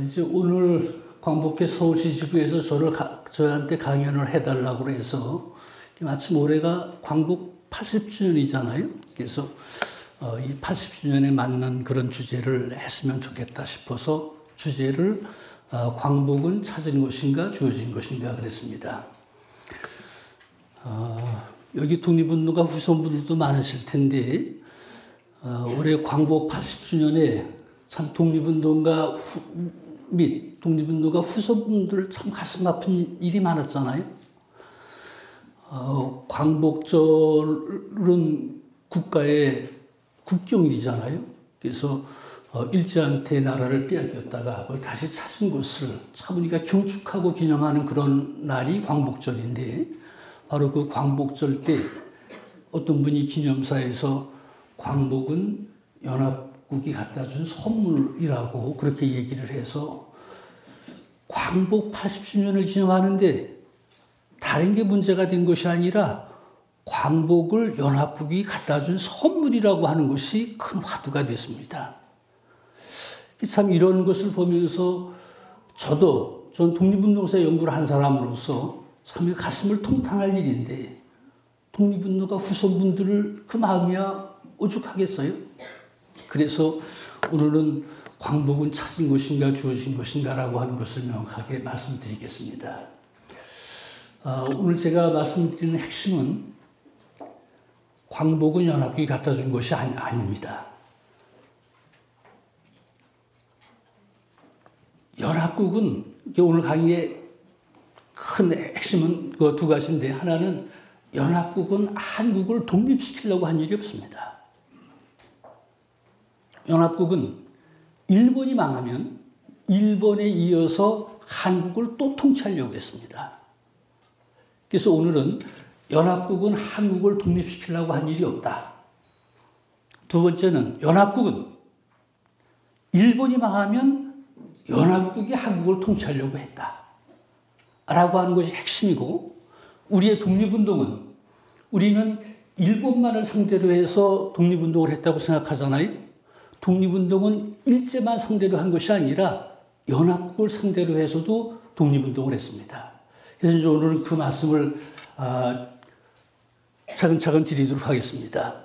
이제 오늘 광복회 서울시 지부에서 저한테 강연을 해달라고 해서 마침 올해가 광복 80주년이잖아요. 그래서 이 80주년에 맞는 그런 주제를 했으면 좋겠다 싶어서 주제를 광복은 찾은 것인가 주어진 것인가 그랬습니다. 여기 독립운동가 후손분들도 많으실 텐데 올해 광복 80주년에 참 독립운동가 및 독립운동가 후손분들 참 가슴 아픈 일이 많았잖아요. 광복절은 국가의 국경일이잖아요. 그래서 일제한테 나라를 빼앗겼다가 그걸 다시 찾은 것을 참 우리가 경축하고 기념하는 그런 날이 광복절인데, 바로 그 광복절 때 어떤 분이 기념사에서 광복은 연합국이 갖다 준 선물이라고 그렇게 얘기를 해서 광복 80주년을 기념하는데 다른 게 문제가 된 것이 아니라 광복을 연합국이 갖다 준 선물이라고 하는 것이 큰 화두가 됐습니다. 참 이런 것을 보면서 전 독립운동사 연구를 한 사람으로서 참 가슴을 통탄할 일인데, 독립운동가 후손분들을 그 마음이야 오죽하겠어요? 그래서 오늘은 광복은 찾은 것인가 주어진 것인가라고 하는 것을 명확하게 말씀드리겠습니다. 오늘 제가 말씀드리는 핵심은 광복은 연합국이 갖다 준 것이 아닙니다. 연합국은 오늘 강의의 큰 핵심은 그 두 가지인데, 하나는 연합국은 한국을 독립시키려고 한 일이 없습니다. 연합국은 일본이 망하면 일본에 이어서 한국을 또 통치하려고 했습니다. 그래서 오늘은 연합국은 한국을 독립시키려고 한 일이 없다. 두 번째는 연합국은 일본이 망하면 연합국이 한국을 통치하려고 했다 라고 하는 것이 핵심이고, 우리의 독립운동은 우리는 일본만을 상대로 해서 독립운동을 했다고 생각하잖아요. 독립운동은 일제만 상대로 한 것이 아니라 연합국을 상대로 해서도 독립운동을 했습니다. 그래서 이제 오늘은 그 말씀을 차근차근 드리도록 하겠습니다.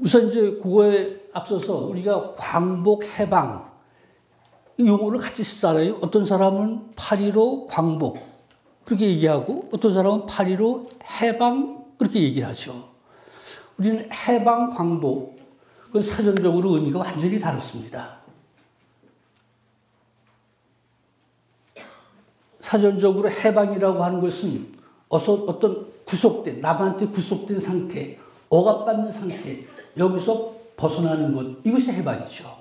우선 이제 그거에 앞서서 우리가 광복, 해방 이 용어를 같이 쓰잖아요. 어떤 사람은 8.15 광복 그렇게 얘기하고, 어떤 사람은 8.15 해방 그렇게 얘기하죠. 우리는 해방, 광복 그건 사전적으로 의미가 완전히 다릅니다. 사전적으로 해방이라고 하는 것은 어떤 구속된, 남한테 구속된 상태, 억압받는 상태, 여기서 벗어나는 것, 이것이 해방이죠.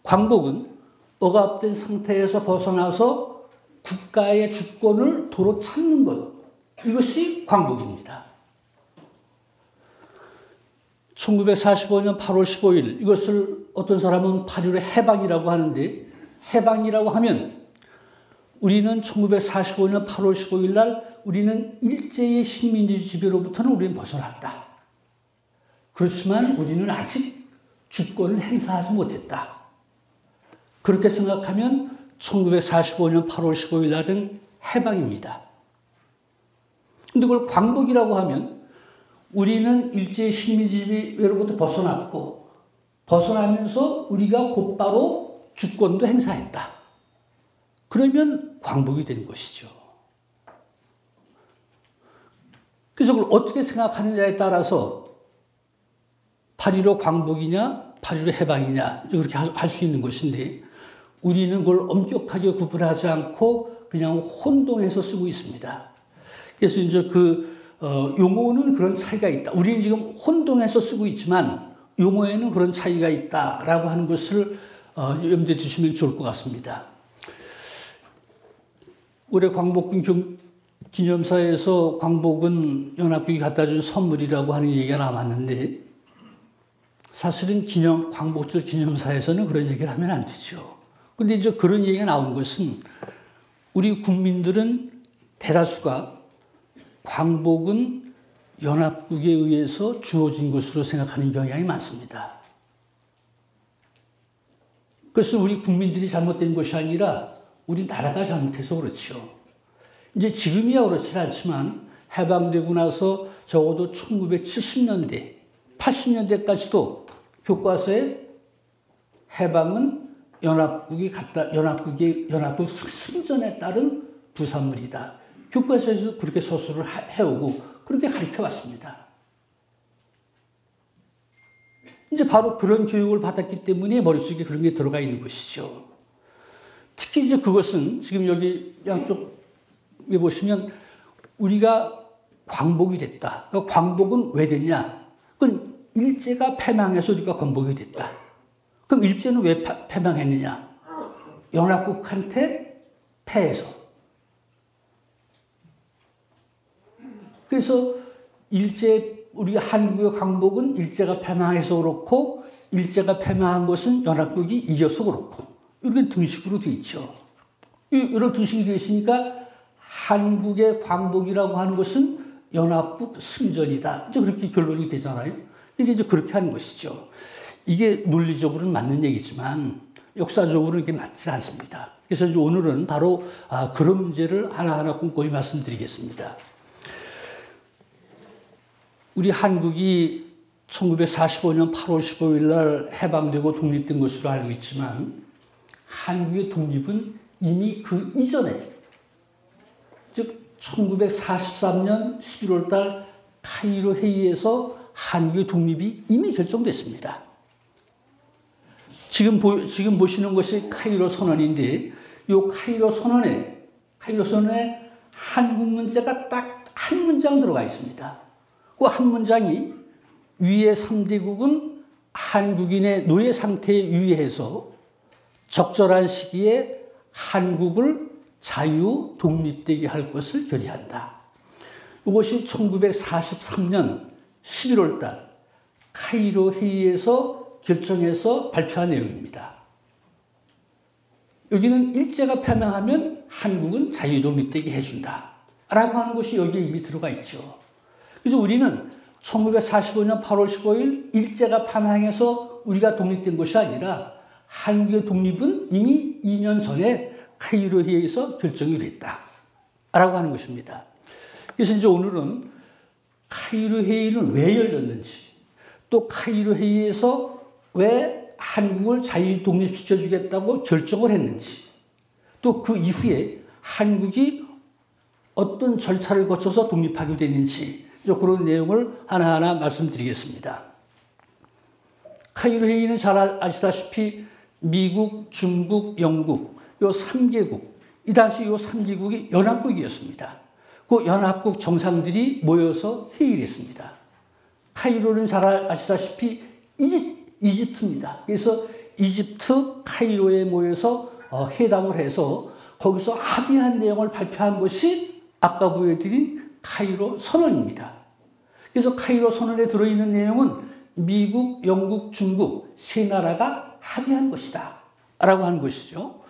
광복은 억압된 상태에서 벗어나서 국가의 주권을 도로 찾는 것, 이것이 광복입니다. 1945년 8월 15일, 이것을 어떤 사람은 8.15 해방이라고 하는데, 해방이라고 하면 우리는 1945년 8월 15일 날 우리는 일제의 식민지 지배로부터는 우리는 벗어났다. 그렇지만 우리는 아직 주권을 행사하지 못했다. 그렇게 생각하면 1945년 8월 15일 날은 해방입니다. 그런데 그걸 광복이라고 하면 우리는 일제의 식민지 지배로부터 벗어났고, 벗어나면서 우리가 곧바로 주권도 행사했다. 그러면 광복이 된 것이죠. 그래서 그걸 어떻게 생각하느냐에 따라서 8.15 광복이냐 8.15 해방이냐 그렇게 할 수 있는 것인데, 우리는 그걸 엄격하게 구분하지 않고 그냥 혼동해서 쓰고 있습니다. 그래서 이제 용어는 그런 차이가 있다. 우리는 지금 혼동해서 쓰고 있지만 용어에는 그런 차이가 있다라고 하는 것을 염두에 두시면 좋을 것 같습니다. 올해 광복군 기념사에서 광복은 연합국이 갖다 준 선물이라고 하는 얘기가 남았는데, 사실은 광복절 기념사에서는 그런 얘기를 하면 안 되죠. 근데 이제 그런 얘기가 나온 것은 우리 국민들은 대다수가 광복은 연합국에 의해서 주어진 것으로 생각하는 경향이 많습니다. 그것은 우리 국민들이 잘못된 것이 아니라 우리 나라가 잘못해서 그렇죠. 이제 지금이야 그렇지 않지만 해방되고 나서 적어도 1970년대, 80년대까지도 교과서에 해방은 연합국 승전에 따른 부산물이다. 교과서에서 그렇게 서술을 해오고 그렇게 가르쳐 왔습니다. 이제 바로 그런 교육을 받았기 때문에 머릿속에 그런 게 들어가 있는 것이죠. 특히 이제 그것은 지금 여기 양쪽에 보시면 우리가 광복이 됐다. 그러니까 광복은 왜 됐냐? 그건 일제가 패망해서 우리가 광복이 됐다. 그럼 일제는 왜 패망했느냐? 연합국한테 패해서. 그래서 우리가 한국의 광복은 일제가 패망해서 그렇고, 일제가 패망한 것은 연합국이 이겨서 그렇고, 이렇게 등식으로 되어 있죠. 이런 등식이 되어 있으니까 한국의 광복이라고 하는 것은 연합국 승전이다. 이제 그렇게 결론이 되잖아요. 이게 이제 그렇게 하는 것이죠. 이게 논리적으로는 맞는 얘기지만 역사적으로는 이게 맞지 않습니다. 그래서 이제 오늘은 바로 그런 문제를 하나하나 꼼꼼히 말씀드리겠습니다. 우리 한국이 1945년 8월 15일 날 해방되고 독립된 것으로 알고 있지만 한국의 독립은 이미 그 이전에, 즉 1943년 11월 달 카이로 회의에서 한국의 독립이 이미 결정됐습니다. 지금 보시는 것이 카이로 선언인데, 이 카이로 선언에 한국 문제가 딱 한 문장 들어가 있습니다. 그 한 문장이 위의 3대국은 한국인의 노예 상태에 유의해서 적절한 시기에 한국을 자유 독립되게 할 것을 결의한다. 이것이 1943년 11월 달 카이로 회의에서 결정해서 발표한 내용입니다. 여기는 일제가 패망하면 한국은 자유 독립되게 해준다 라고 하는 것이 여기에 이미 들어가 있죠. 그래서 우리는 1945년 8월 15일 일제가 패망해서 우리가 독립된 것이 아니라 한국의 독립은 이미 2년 전에 카이로 회의에서 결정이 됐다라고 하는 것입니다. 그래서 이제 오늘은 카이로 회의는 왜 열렸는지, 또 카이로 회의에서 왜 한국을 자유 독립시켜 주겠다고 결정을 했는지, 또 그 이후에 한국이 어떤 절차를 거쳐서 독립하게 됐는지, 그런 내용을 하나하나 말씀드리겠습니다. 카이로 회의는 잘 아시다시피 미국, 중국, 영국 요 3개국, 이 당시 요 3개국이 연합국이었습니다. 그 연합국 정상들이 모여서 회의를 했습니다. 카이로는 잘 아시다시피 이집트입니다. 그래서 이집트 카이로에 모여서 회담을 해서 거기서 합의한 내용을 발표한 것이 아까 보여드린 카이로 선언입니다. 그래서 카이로 선언에 들어있는 내용은 미국, 영국, 중국 세 나라가 합의한 것이다 라고 하는 것이죠.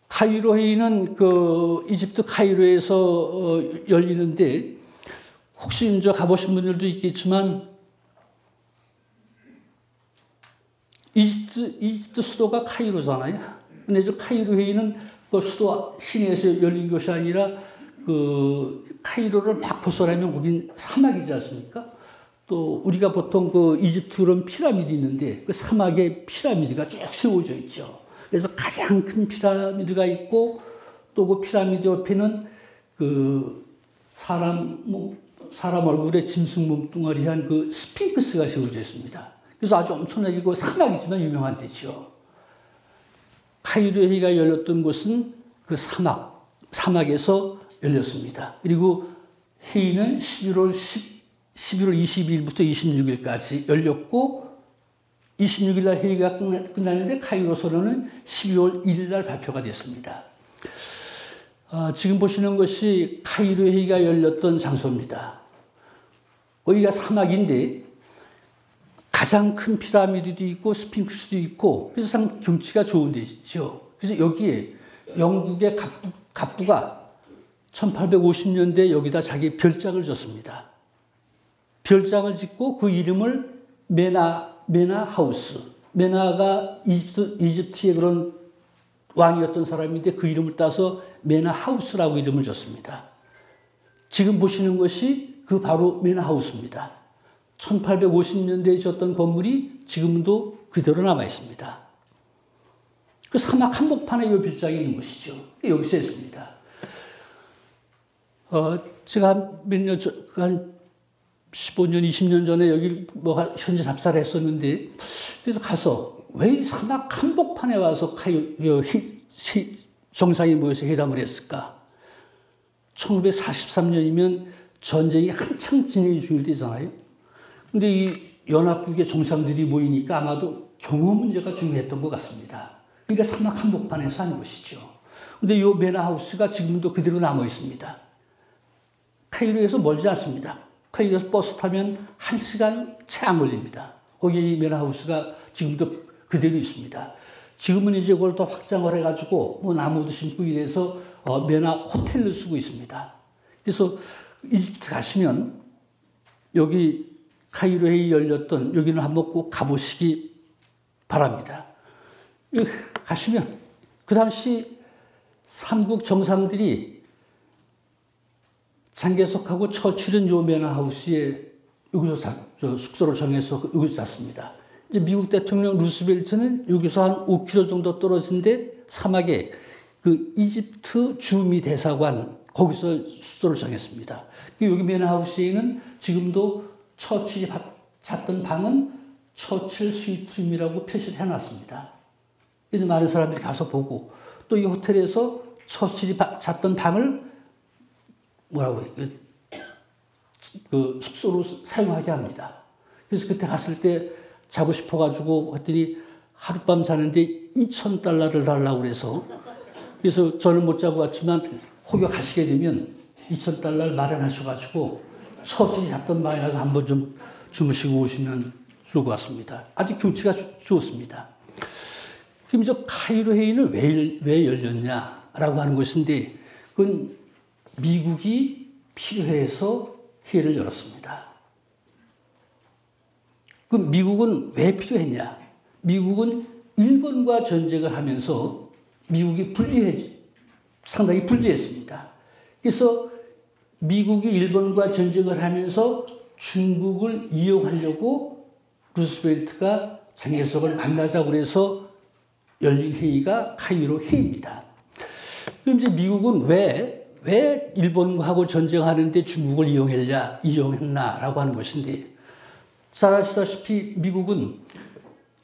카이로 회의는 그 이집트 카이로에서 열리는데, 혹시 이제 가보신 분들도 있겠지만 이집트 수도가 카이로잖아요. 근데 저 카이로 회의는 그 수도 시내에서 열린 것이 아니라 그 카이로를 막 벗어나면 거긴 사막이지 않습니까? 또 우리가 보통 그 이집트 그런 피라미드 있는데 그 사막에 피라미드가 쭉 세워져 있죠. 그래서 가장 큰 피라미드가 있고, 또 그 피라미드 옆에는 그 사람 얼굴에 짐승 몸뚱아리한 그 스핑크스가 세워져 있습니다. 그래서 아주 엄청나게 그 사막이지만 유명한 데죠. 카이로 회의가 열렸던 곳은 그 사막에서 열렸습니다. 그리고 회의는 11월 22일부터 26일까지 열렸고, 26일 날 회의가 끝났는데 카이로 선언은 12월 1일 날 발표가 됐습니다. 지금 보시는 것이 카이로 회의가 열렸던 장소입니다. 거기가 사막인데 가장 큰 피라미드도 있고 스핑크스도 있고, 그래서 참 경치가 좋은 데죠. 그래서 여기에 영국의 갑부가 1850년대 여기다 자기 별장을 졌습니다. 별장을 짓고 그 이름을 메나 하우스, 메나가 이집트의 그런 왕이었던 사람인데 그 이름을 따서 메나 하우스라고 이름을 줬습니다. 지금 보시는 것이 그 바로 메나 하우스입니다. 1850년대에 지었던 건물이 지금도 그대로 남아 있습니다. 그 사막 한복판에 이 빌장이 있는 것이죠. 여기서 했습니다. 제가 몇 년 전, 한 15년, 20년 전에 여기 현지 답사를 했었는데, 그래서 가서 왜 사막 한복판에 와서 정상이 모여서 회담을 했을까? 1943년이면 전쟁이 한창 진행 중일 때잖아요. 근데 이 연합국의 정상들이 모이니까 아마도 경호 문제가 중요했던 것 같습니다. 그러니까 사막 한복판에서 한 것이죠. 근데 이 메나하우스가 지금도 그대로 남아 있습니다. 카이로에서 멀지 않습니다. 카이로에서 버스 타면 1시간 채 안 걸립니다. 거기 이 메나하우스가 지금도 그대로 있습니다. 지금은 이제 그걸 더 확장을 해가지고 뭐 나무도 심고 이래서 메나 호텔을 쓰고 있습니다. 그래서 이집트 가시면 여기 카이로에 열렸던 여기는 한번 꼭 가보시기 바랍니다. 여기 가시면 그 당시 삼국 정상들이 장개석하고 처칠은 요 메나하우스에 여기서 숙소를 정해서 여기서 잤습니다. 이제 미국 대통령 루스벨트는 여기서 한 5km 정도 떨어진 데 사막에 그 이집트 주미 대사관 거기서 숙소를 정했습니다. 여기 메나하우스에는 지금도 처칠이 잤던 방은 처칠 스위트룸이라고 표시를 해놨습니다. 그래서 많은 사람들이 가서 보고 또 이 호텔에서 처칠이 잤던 방을 뭐라고 해요? 그 숙소로 사용하게 합니다. 그래서 그때 갔을 때 자고 싶어가지고 했더니 하룻밤 자는데 $2,000를 달라고 그래서 그래서 저는 못 자고 왔지만 혹여 가시게 되면 $2,000 마련하셔가지고 처칠이 잤던 방에 가서 한번 좀 주무시고 오시면 좋을 것 같습니다. 아주 경치가 좋습니다. 그럼 저 카이로 회의는 왜 열렸냐라고 하는 것인데 그건 미국이 필요해서 회의를 열었습니다. 그럼 미국은 왜 필요했냐? 미국은 일본과 전쟁을 하면서 미국이 상당히 불리했습니다. 그래서 미국이 일본과 전쟁을 하면서 중국을 이용하려고 루스벨트가 장개석을 만나자고 그래서 열린 회의가 카이로 회의입니다. 그럼 이제 미국은 왜 일본하고 전쟁하는데 중국을 이용했나라고 하는 것인데, 잘 아시다시피 미국은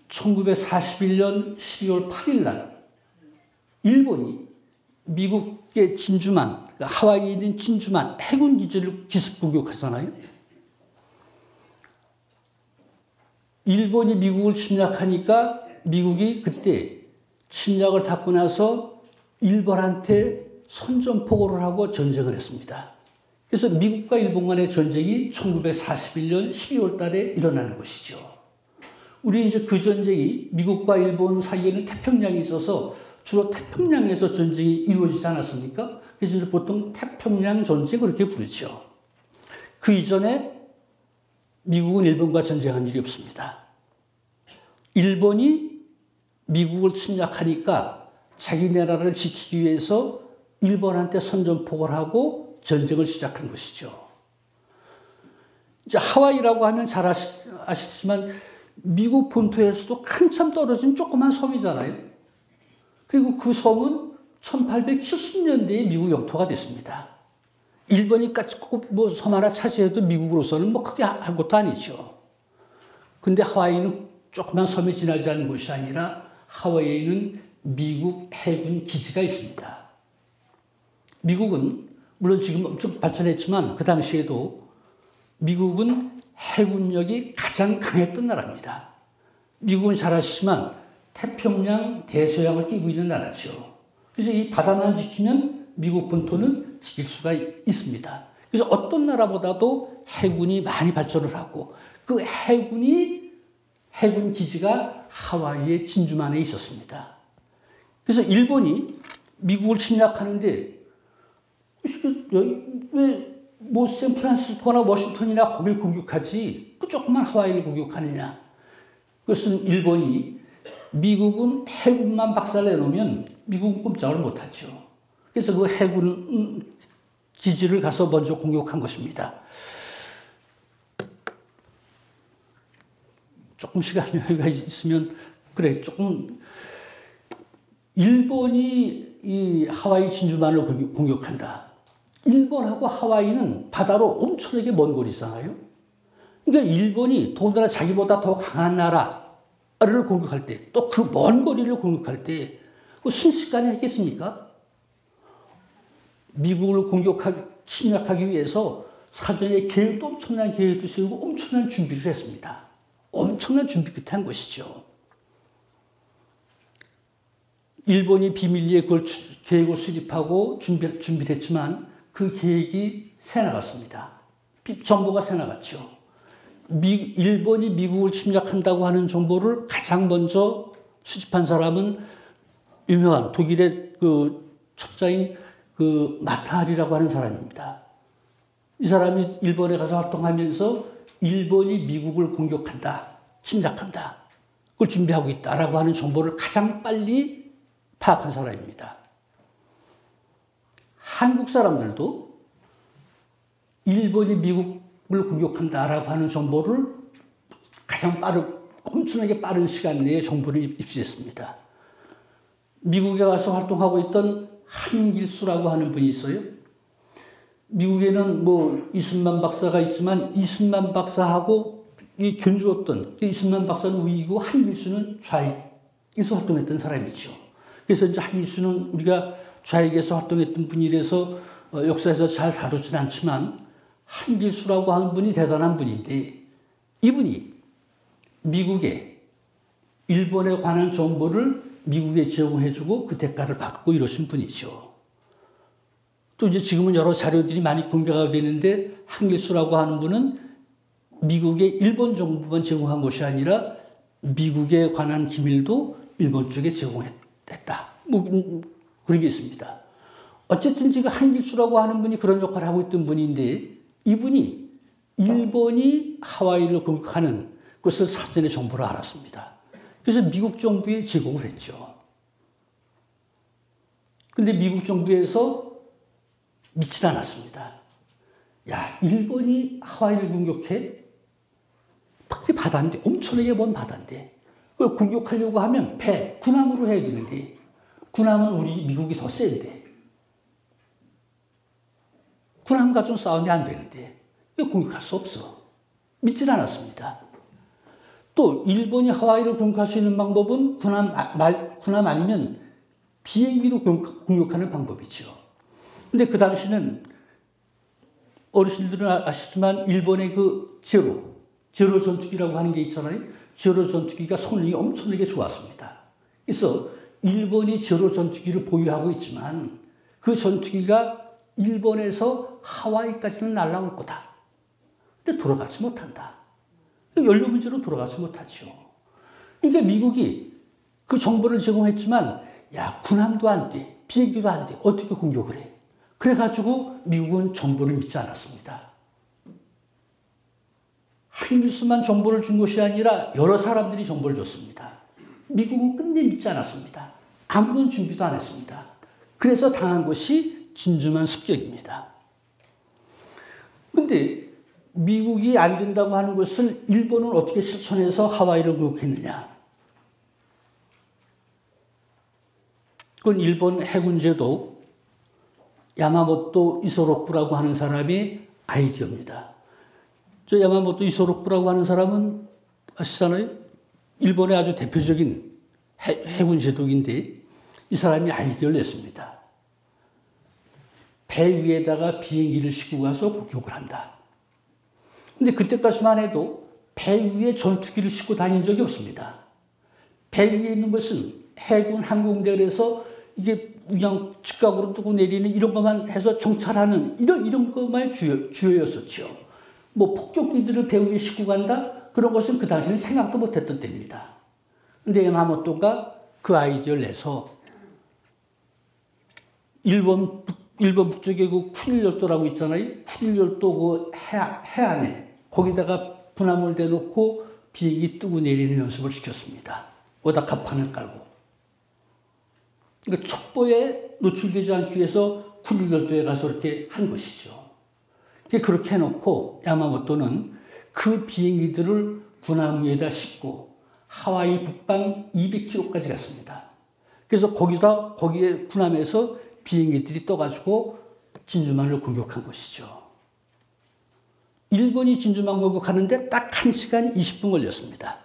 1941년 12월 8일 날 일본이 미국의 진주만, 그러니까 하와이에 있는 진주만 해군 기지를 기습 공격하잖아요. 일본이 미국을 침략하니까 미국이 그때 침략을 받고 나서 일본한테 선전포고를 하고 전쟁을 했습니다. 그래서 미국과 일본 간의 전쟁이 1941년 12월 달에 일어나는 것이죠. 우리 이제 그 전쟁이 미국과 일본 사이에는 태평양이 있어서 주로 태평양에서 전쟁이 이루어지지 않았습니까? 그래서 이제 보통 태평양 전쟁 그렇게 부르죠. 그 이전에 미국은 일본과 전쟁한 일이 없습니다. 일본이 미국을 침략하니까 자기 나라를 지키기 위해서 일본한테 선전포고를 하고 전쟁을 시작한 것이죠. 이제 하와이라고 하면 잘 아시지만 미국 본토에서도 한참 떨어진 조그만 섬이잖아요. 그리고 그 섬은 1870년대에 미국 영토가 됐습니다. 일본이 뭐 섬 하나 차지해도 미국으로서는 뭐 크게 한 것도 아니죠. 근데 하와이는 조그만 섬에 지나지 않은 곳이 아니라 하와이에는 미국 해군 기지가 있습니다. 미국은 물론 지금 엄청 발전했지만 그 당시에도 미국은 해군력이 가장 강했던 나라입니다. 미국은 잘 아시지만 태평양 대서양을 끼고 있는 나라죠. 그래서 이 바다만 지키면 미국 본토는 지킬 수가 있습니다. 그래서 어떤 나라보다도 해군이 많이 발전을 하고 그 해군 기지가 하와이의 진주만에 있었습니다. 그래서 일본이 미국을 침략하는데 왜 뭐 샌프란시스코나 워싱턴이나 거길 공격하지 그 조그만 하와이를 공격하느냐. 그것은 일본이 미국은 해군만 박살내놓으면 미국은 꼼짝을 못하죠. 그래서 그 해군 기지를 가서 먼저 공격한 것입니다. 조금 시간이 여유가 있으면 그래 조금 일본이 이 하와이 진주만을 공격한다. 일본하고 하와이는 바다로 엄청나게 먼 거리잖아요. 그러니까 일본이 더군다나 자기보다 더 강한 나라를 공격할 때, 또 그 먼 거리를 공격할 때, 그 순식간에 했겠습니까? 미국을 침략하기 위해서 사전에 계획도 엄청난 계획도 세우고 엄청난 준비를 했습니다. 엄청난 준비 끝에 한 것이죠. 일본이 비밀리에 그걸 계획을 수립하고 준비를 했지만 그 계획이 새나갔습니다. 정보가 새나갔죠. 일본이 미국을 침략한다고 하는 정보를 가장 먼저 수집한 사람은 유명한 독일의 그 첩자인 그 마타하리라고 하는 사람입니다. 이 사람이 일본에 가서 활동하면서 일본이 미국을 공격한다, 침략한다, 그걸 준비하고 있다라고 하는 정보를 가장 빨리 파악한 사람입니다. 한국 사람들도 일본이 미국을 공격한다라고 하는 정보를 가장 엄청나게 빠른 시간 내에 정보를 입수했습니다. 미국에 가서 활동하고 있던 한길수라고 하는 분이 있어요. 미국에는 뭐 이순만 박사가 있지만 이순만 박사하고 견주었던 이순만 박사는 우이고 한길수는 좌익에서 활동했던 사람이죠. 그래서 이제 한길수는 우리가 좌익에서 활동했던 분이라서 역사에서 잘 다루진 않지만 한길수라고 하는 분이 대단한 분인데 이분이 미국에 일본에 관한 정보를 미국에 제공해주고 그 대가를 받고 이러신 분이죠. 또 이제 지금은 여러 자료들이 많이 공개가 되는데 한길수라고 하는 분은 미국의 일본 정부만 제공한 것이 아니라 미국에 관한 기밀도 일본 쪽에 제공했다. 뭐 그런 게 있습니다. 어쨌든 지금 한길수라고 하는 분이 그런 역할을 하고 있던 분인데 이분이 일본이 하와이를 공격하는 것을 사전에 정보를 알았습니다. 그래서 미국 정부에 제공을 했죠. 근데 미국 정부에서 믿지 않았습니다. 야, 일본이 하와이를 공격해? 그게 바다인데, 엄청나게 먼 바다인데, 그걸 공격하려고 하면 군함으로 해야 되는데, 군함은 우리 미국이 더 센데, 군함 가지고 싸우면 안 되는데, 왜 공격할 수 없어? 믿지 않았습니다. 또 일본이 하와이를 공격할 수 있는 방법은 군함 아니면 비행기로 공격하는 방법이죠. 근데 그 당시는 어르신들은 아시지만 일본의 그 제로 전투기라고 하는 게 있잖아요. 제로 전투기가 성능이 엄청나게 좋았습니다. 그래서 일본이 제로 전투기를 보유하고 있지만 그 전투기가 일본에서 하와이까지는 날아올 거다. 근데 돌아가지 못한다. 연료 문제로 돌아가지 못하죠. 그러니까 미국이 그 정보를 제공했지만 야, 군함도 안 돼. 비행기도 안 돼. 어떻게 공격을 해? 그래가지고 미국은 정보를 믿지 않았습니다. 한길수만 정보를 준 것이 아니라 여러 사람들이 정보를 줬습니다. 미국은 끝내 믿지 않았습니다. 아무런 준비도 안 했습니다. 그래서 당한 것이 진주만 습격입니다. 그런데 미국이 안 된다고 하는 것을 일본은 어떻게 실천해서 하와이를 공격했느냐. 그건 일본 해군제도 야마모토 이소로쿠라고 하는 사람의 아이디어입니다. 저 야마모토 이소로쿠라고 하는 사람은 아시잖아요? 일본의 아주 대표적인 해군제독인데 이 사람이 아이디어를 냈습니다. 배 위에다가 비행기를 싣고 가서 공격을 한다. 근데 그때까지만 해도 배 위에 전투기를 싣고 다닌 적이 없습니다. 배 위에 있는 것은 해군 항공대에서 이게 그냥 직각으로 뜨고 내리는 이런 것만 해서 정찰하는 이런 것만 주요였었죠. 뭐 폭격기들을 배 위에 싣고 간다? 그런 것은 그 당시에는 생각도 못했던 때입니다. 근데 야마모토가 그 아이디어를 내서 일본 북쪽에 그 쿠릴열도라고 있잖아요. 쿠릴열도 그 해안에 거기다가 군함을 대놓고 비행기 뜨고 내리는 연습을 시켰습니다. 어디다 갑판을 깔고. 그러니까 첩보에 노출되지 않기 위해서 군리결도에 가서 이렇게 한 것이죠. 그렇게 해놓고 야마모토는 그 비행기들을 군함 위에다 싣고 하와이 북방 200km까지 갔습니다. 그래서 거기에 군함에서 비행기들이 떠가지고 진주만을 공격한 것이죠. 일본이 진주만 공격하는데 딱 1시간 20분 걸렸습니다.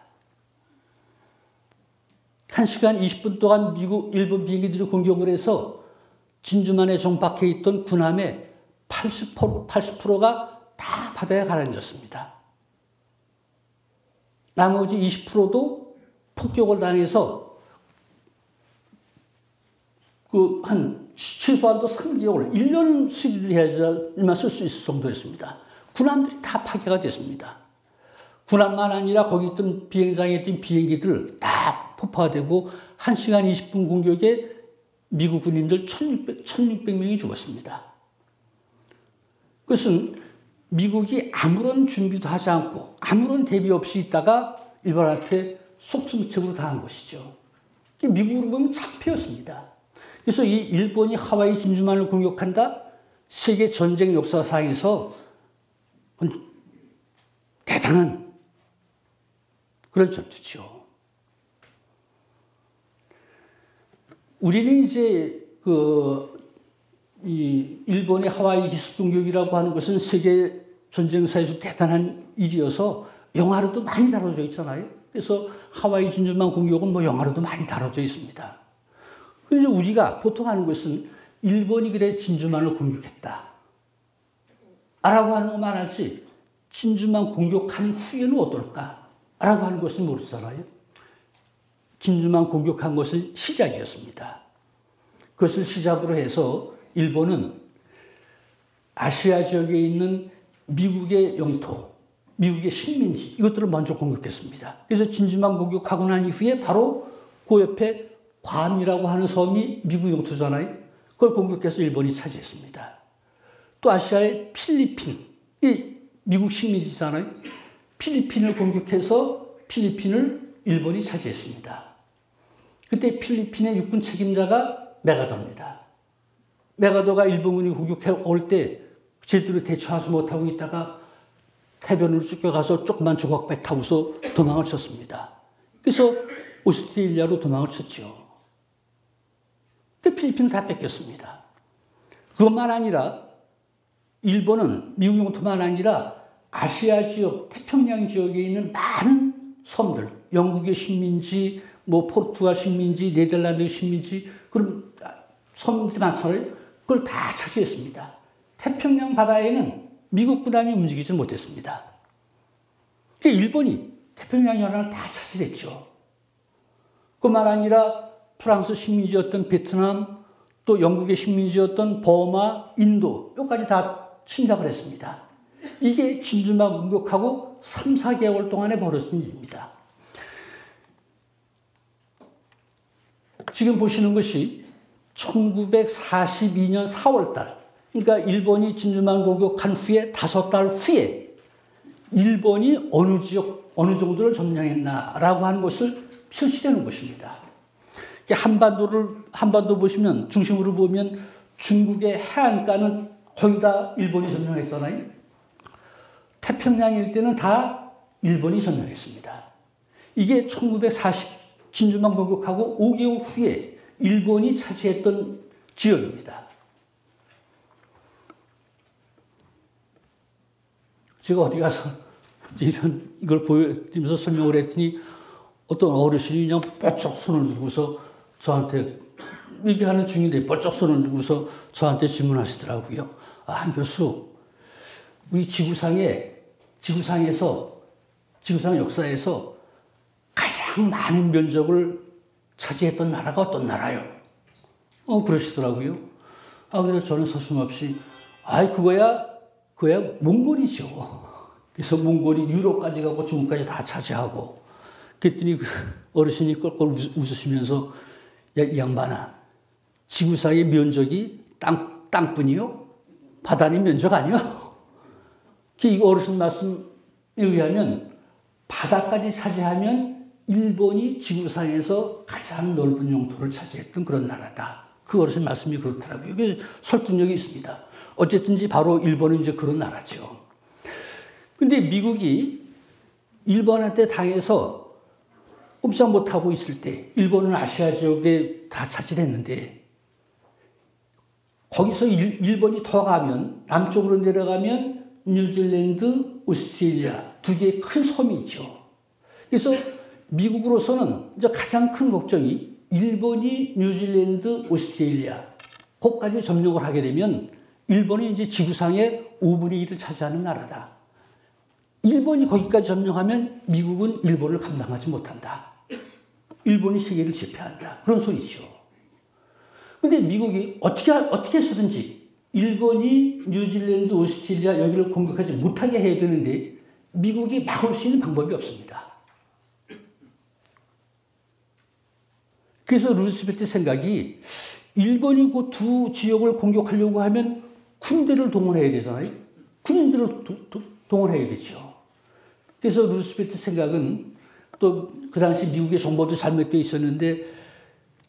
1시간 20분 동안 일본 비행기들이 공격을 해서 진주만에 정박해 있던 군함의 80%가 다 바다에 가라앉았습니다. 나머지 20%도 폭격을 당해서 최소한도 3개월, 1년 수리를 해야지만 쓸 수 있을 정도였습니다. 군함들이 다 파괴가 됐습니다. 군함만 아니라 거기 있던 비행장에 있던 비행기들 다 폭파가 되고 1시간 20분 공격에 미국 군인들 1600명이 죽었습니다. 그것은 미국이 아무런 준비도 하지 않고 아무런 대비 없이 있다가 일본한테 속수무책으로 당한 것이죠. 미국으로 보면 참패였습니다. 그래서 이 일본이 하와이 진주만을 공격한다? 세계 전쟁 역사상에서 대단한 그런 전투죠. 우리는 이제 이 일본의 하와이 기습 공격이라고 하는 것은 세계 전쟁사에서 대단한 일이어서 영화로도 많이 다뤄져 있잖아요. 그래서 하와이 진주만 공격은 뭐 영화로도 많이 다뤄져 있습니다. 그래서 우리가 보통 하는 것은 일본이 그래 진주만을 공격했다 라고 하는 것만 알지 진주만 공격한 후에는 어떨까 라고 하는 것은 모르잖아요. 진주만 공격한 것은 시작이었습니다. 그것을 시작으로 해서 일본은 아시아 지역에 있는 미국의 영토, 미국의 식민지 이것들을 먼저 공격했습니다. 그래서 진주만 공격하고 난 이후에 바로 그 옆에 괌이라고 하는 섬이 미국 영토잖아요. 그걸 공격해서 일본이 차지했습니다. 또 아시아의 필리핀, 이 미국 식민지잖아요. 필리핀을 공격해서 필리핀을 일본이 차지했습니다. 그때 필리핀의 육군 책임자가 메가더입니다. 메가더가 일본군이 공격해 올 때 제대로 대처하지 못하고 있다가 해변으로 쫓겨가서 조그만 조각배 타고서 도망을 쳤습니다. 그래서 오스트레일리아로 도망을 쳤죠. 필리핀을 다 뺏겼습니다. 그것만 아니라 일본은 미국 영토만 아니라 아시아 지역, 태평양 지역에 있는 많은 섬들, 영국의 식민지, 뭐 포르투갈 식민지, 네덜란드 식민지 그런 섬들이 많잖아요. 그걸 다 차지했습니다. 태평양 바다에는 미국 군함이 움직이지 못했습니다. 일본이 태평양 연안을 다 차지했죠. 그뿐만 아니라 프랑스 식민지였던 베트남, 또 영국의 식민지였던 버마, 인도 여기까지 다 침략을 했습니다. 이게 진주만 공격하고 3, 4개월 동안에 벌어진 일입니다. 지금 보시는 것이 1942년 4월달, 그러니까 일본이 진주만 공격한 후에 5달 후에 일본이 어느 지역, 어느 정도를 점령했나라고 하는 것을 표시되는 것입니다. 한반도 보시면, 중심으로 보면 중국의 해안가는 거의 다 일본이 점령했잖아요. 태평양 일대는 다 일본이 점령했습니다. 이게 1940 진주만 공격하고 5개월 후에 일본이 차지했던 지역입니다. 제가 어디 가서 이걸 보여드리면서 설명을 했더니 어떤 어르신이 그냥 뻗쩍 손을 들고서 저한테 얘기하는 중인데 뻗쩍 손을 들고서 저한테 질문하시더라고요. 한 교수, 우리 지구상 역사에서 가장 많은 면적을 차지했던 나라가 어떤 나라요? 그러시더라고요. 그래서 저는 서슴없이, 그거야 몽골이죠. 그래서 몽골이 유럽까지 가고 중국까지 다 차지하고, 그랬더니 그 어르신이 껄껄 웃으시면서, 야, 이 양반아, 지구상의 면적이 땅뿐이요? 바다는 면적 아니요? 이 어르신 말씀에 의하면 바다까지 차지하면 일본이 지구상에서 가장 넓은 영토를 차지했던 그런 나라다. 그 어르신 말씀이 그렇더라고요. 이게 설득력이 있습니다. 어쨌든지 바로 일본은 이제 그런 나라죠. 근데 미국이 일본한테 당해서 꼼짝 못하고 있을 때, 일본은 아시아 지역에 다 차지했는데, 거기서 일본이 더 가면, 남쪽으로 내려가면 뉴질랜드, 오스트레일리아 두 개의 큰 섬이 있죠. 그래서 미국으로서는 이제 가장 큰 걱정이 일본이 뉴질랜드, 오스트레일리아, 거기까지 점령을 하게 되면 일본이 이제 지구상의 5분의 1을 차지하는 나라다. 일본이 거기까지 점령하면 미국은 일본을 감당하지 못한다. 일본이 세계를 지배한다. 그런 소리죠. 근데 미국이 어떻게 해서든지 일본이 뉴질랜드, 오스트레일리아 여기를 공격하지 못하게 해야 되는데 미국이 막을 수 있는 방법이 없습니다. 그래서 루스벨트 생각이 일본이 그 두 지역을 공격하려고 하면 군대를 동원해야 되잖아요. 군인들을 동원해야 되죠. 그래서 루스벨트 생각은 또 그 당시 미국의 정보도 잘못되어 있었는데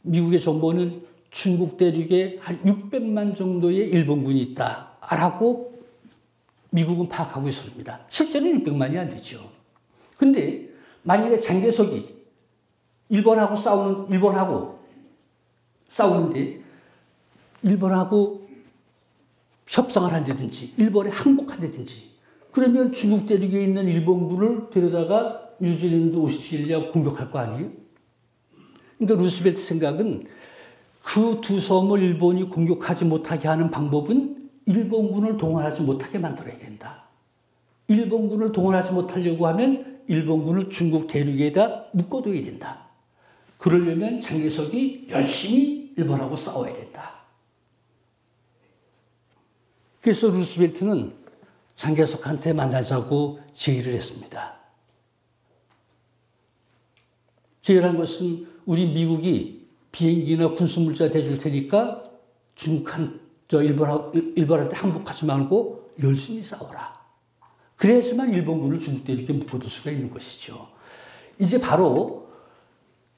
미국의 정보는 중국 대륙에 한 600만 정도의 일본군이 있다라고 미국은 파악하고 있었습니다. 실제는 600만이 안 되죠. 근데 만일에 장개석이 일본하고 싸우는데 일본하고 협상을 한다든지 일본에 항복한다든지 그러면 중국 대륙에 있는 일본군을 데려다가 뉴질랜드, 오스트레일리아 공격할 거 아니에요? 그러니까 루스벨트 생각은 그 두 섬을 일본이 공격하지 못하게 하는 방법은 일본군을 동원하지 못하게 만들어야 된다. 일본군을 동원하지 못하려고 하면 일본군을 중국 대륙에다 묶어둬야 된다. 그러려면 장개석이 열심히 일본하고 싸워야 된다. 그래서 루스벨트는 장개석한테 만나자고 제의를 했습니다. 제의를 한 것은 우리 미국이 비행기나 군수물자 대줄 테니까 일본한테 항복하지 말고 열심히 싸워라. 그래야지만 일본군을 중국 대륙에 묶어둘 수가 있는 것이죠. 이제 바로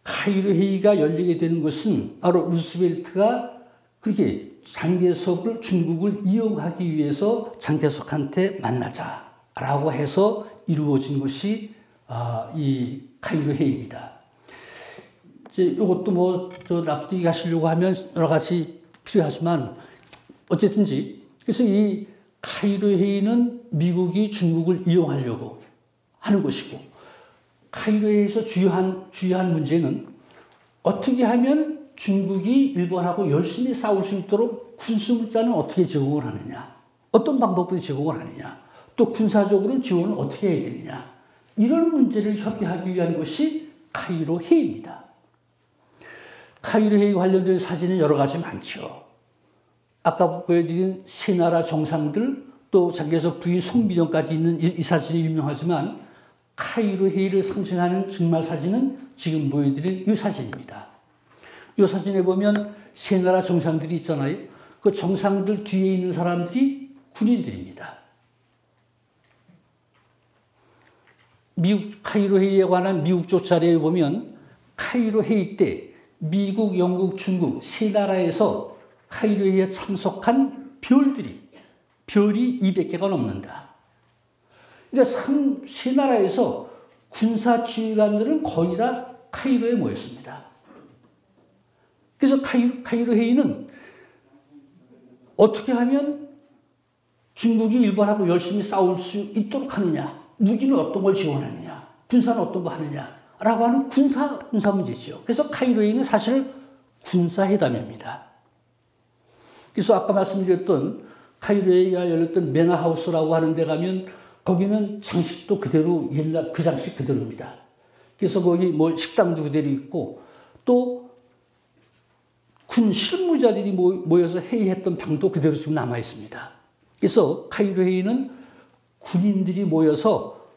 카이로 회의가 열리게 되는 것은 바로 루스벨트가 그렇게 장개석을 중국을 이용하기 위해서 장개석한테 만나자라고 해서 이루어진 것이 이 카이로 회의입니다. 이제 이것도 뭐 납득이 가시려고 하면 여러 가지 필요하지만 어쨌든지 그래서 이 카이로 회의는 미국이 중국을 이용하려고 하는 것이고 카이로 회의에서 주요한 문제는 어떻게 하면 중국이 일본하고 열심히 싸울 수 있도록 군수물자는 어떻게 제공을 하느냐, 어떤 방법으로 제공을 하느냐, 또 군사적으로는 지원을 어떻게 해야 되느냐 이런 문제를 협의하기 위한 것이 카이로 회의입니다. 카이로 회의 관련된 사진은 여러 가지 많죠. 아까 보여드린 세 나라 정상들 또 장개석 부인 송비령까지 있는 이 사진이 유명하지만 카이로 회의를 상징하는 정말 사진은 지금 보여드린 이 사진입니다. 이 사진에 보면 세 나라 정상들이 있잖아요. 그 정상들 뒤에 있는 사람들이 군인들입니다. 미국 카이로 회의에 관한 미국 쪽 자료에 보면 카이로 회의 때 미국, 영국, 중국 세 나라에서 카이로 회의에 참석한 별이 200개가 넘는다. 그러니까 세 나라에서 군사 지휘관들은 거의 다 카이로에 모였습니다. 그래서 카이로 회의는 어떻게 하면 중국이 일본하고 열심히 싸울 수 있도록 하느냐, 무기는 어떤 걸 지원하느냐, 군사는 어떤 거 하느냐라고 하는 군사 문제죠. 그래서 카이로 회의는 사실 군사회담입니다. 그래서 아까 말씀드렸던 카이로 회의가 열렸던 매너하우스라고 하는 데 가면 거기는 장식도 그대로 옛날 그 장식 그대로입니다. 그래서 거기 뭐 식당도 그대로 있고 또 군 실무자들이 모여서 회의했던 방도 그대로 지금 남아 있습니다. 그래서 카이로 회의는 군인들이 모여서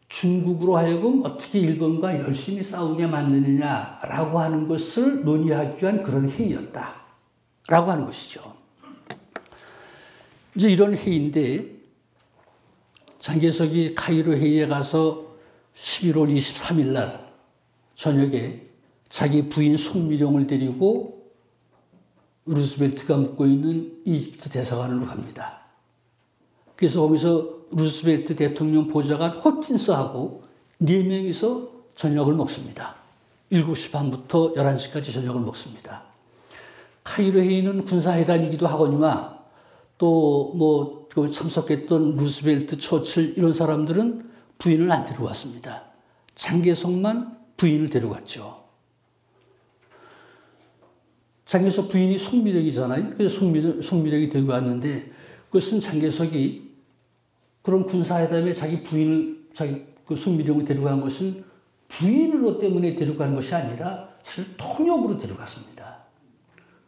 중국으로 하여금 어떻게 일본과 열심히 싸우게 만드느냐라고 하는 것을 논의하기 위한 그런 회의였다라고 하는 것이죠. 이제 이런 회의인데 장개석이 카이로 회의에 가서 11월 23일 날 저녁에 자기 부인 송미령을 데리고 루스벨트가 묵고 있는 이집트 대사관으로 갑니다. 그래서 거기서 루스벨트 대통령 보좌관 호킨스하고 4명이서 저녁을 먹습니다. 7시 반부터 11시까지 저녁을 먹습니다. 카이로 회의는 군사회담이기도 하거니와 또 참석했던 루스벨트, 처칠 이런 사람들은 부인을 안 데려왔습니다. 장개석만 부인을 데려갔죠. 장개석 부인이 송미령이잖아요. 그래서 송미령이 데려왔는데 그것은 장개석이 그런 군사회담에 자기 부인을, 송미령을 데려간 것은 부인으로 때문에 데려간 것이 아니라 사실 통역으로 데려갔습니다.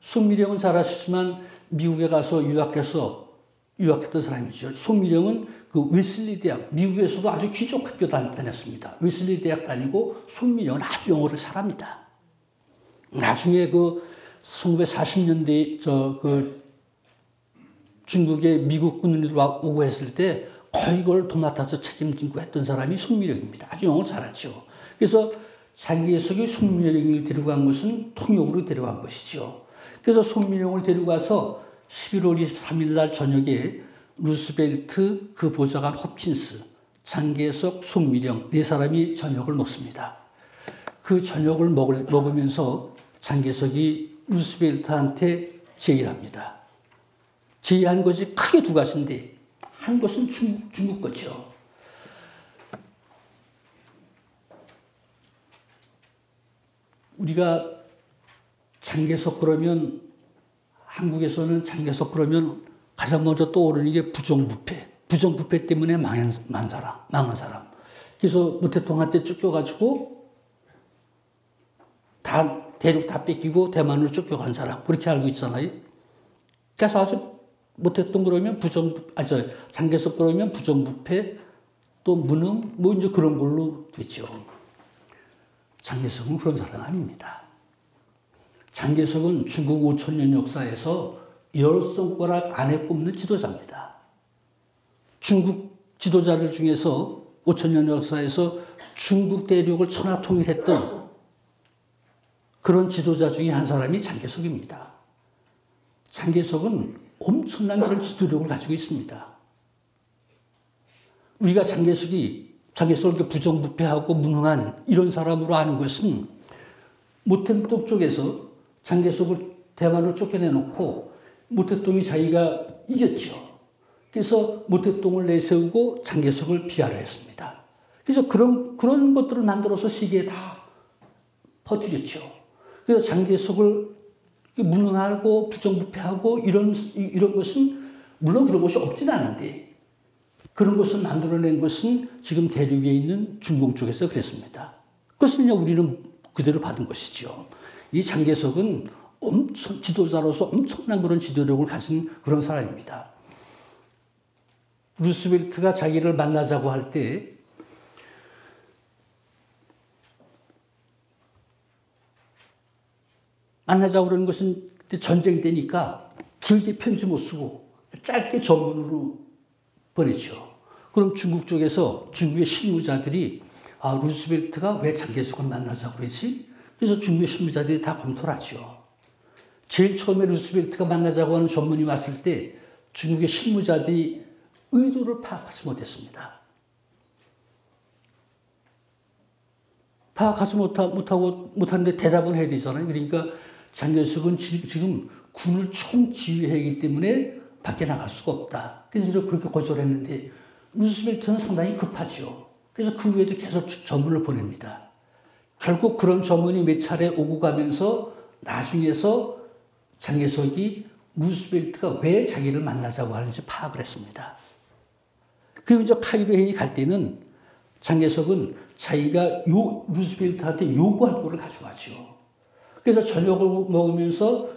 송미령은 잘 아시지만 미국에 가서 유학했던 사람이죠. 송미령은 그 웨슬리 대학, 미국에서도 아주 귀족 학교 다녔습니다. 웨슬리 대학 다니고 송미령은 아주 영어를 잘합니다. 나중에 1940년대 중국에 미국 군인이 오고 했을 때 거의 그걸 도맡아서 책임지고 했던 사람이 송미령입니다. 아주 영어를 잘하죠. 그래서 장개석이 송미령을 데려간 것은 통역으로 데려간 것이죠. 그래서 송미령을 데려가서 11월 23일 날 저녁에 루스벨트, 그 보좌관 홉킨스, 장개석, 송미령 4사람이 저녁을 먹습니다. 그 저녁을 먹으면서 장개석이 루스벨트한테 제의를 합니다. 제의한 것이 크게 2가지인데 한 것은 중국 거죠. 우리가 장개석 그러면 한국에서는 장개석 그러면 가장 먼저 떠오르는 게 부정부패. 부정부패 때문에 망한 사람. 그래서 무태통한테 쫓겨가지고 대륙 다 뺏기고 대만으로 쫓겨간 사람. 그렇게 알고 있잖아요. 그래서 아주 무태통 그러면 장개석 그러면 부정부패, 또 무능, 이제 그런 걸로 됐죠. 장개석은 그런 사람 아닙니다. 장개석은 중국 5천년 역사에서 10손가락 안에 꼽는 지도자입니다. 중국 지도자들 중에서 5천년 역사에서 중국 대륙을 천하통일했던 그런 지도자 중에 한 사람이 장개석입니다. 장개석은 엄청난 그런 지도력을 가지고 있습니다. 우리가 장개석을 부정부패하고 무능한 이런 사람으로 아는 것은 모택동 쪽에서 장개석을 대만으로 쫓겨내놓고 모택동이 자기가 이겼죠. 그래서 모택동을 내세우고 장개석을 비하를 했습니다. 그래서 그런 것들을 만들어서 세계에 다 퍼뜨렸죠. 그래서 장개석을 무능하고 부정부패하고 이런 것은 물론 그런 것이 없진 않은데 그런 것을 만들어낸 것은 지금 대륙에 있는 중공 쪽에서 그랬습니다. 그것을 우리는 그대로 받은 것이죠. 이 장개석은 지도자로서 엄청난 그런 지도력을 가진 그런 사람입니다. 루스벨트가 자기를 만나자고 할 때 만나자고 그러는 것은 그때 전쟁 때니까 길게 편지 못 쓰고 짧게 전문으로 보냈죠. 그럼 중국 쪽에서 중국의 실무자들이 루스벨트가 왜 장개석을 만나자고 그러지? 그래서 중국의 실무자들이 다 검토를 하죠. 제일 처음에 루스벨트가 만나자고 하는 전문이 왔을 때 중국의 실무자들이 의도를 파악하지 못했습니다. 파악하지 못하는데 대답은 해야 되잖아요. 그러니까 장개석은 지금 군을 총지휘하기 때문에 밖에 나갈 수가 없다. 그래서 그렇게 거절했는데 루스벨트는 상당히 급하죠. 그래서 그 후에도 계속 전문을 보냅니다. 결국 그런 전문이 몇 차례 오고 가면서 나중에서 장개석이 루스벨트가 왜 자기를 만나자고 하는지 파악을 했습니다. 그리고 이제 카이로 회의 갈 때는 장개석은 자기가 루스벨트한테 요구할 거를 가져가죠. 그래서 저녁을 먹으면서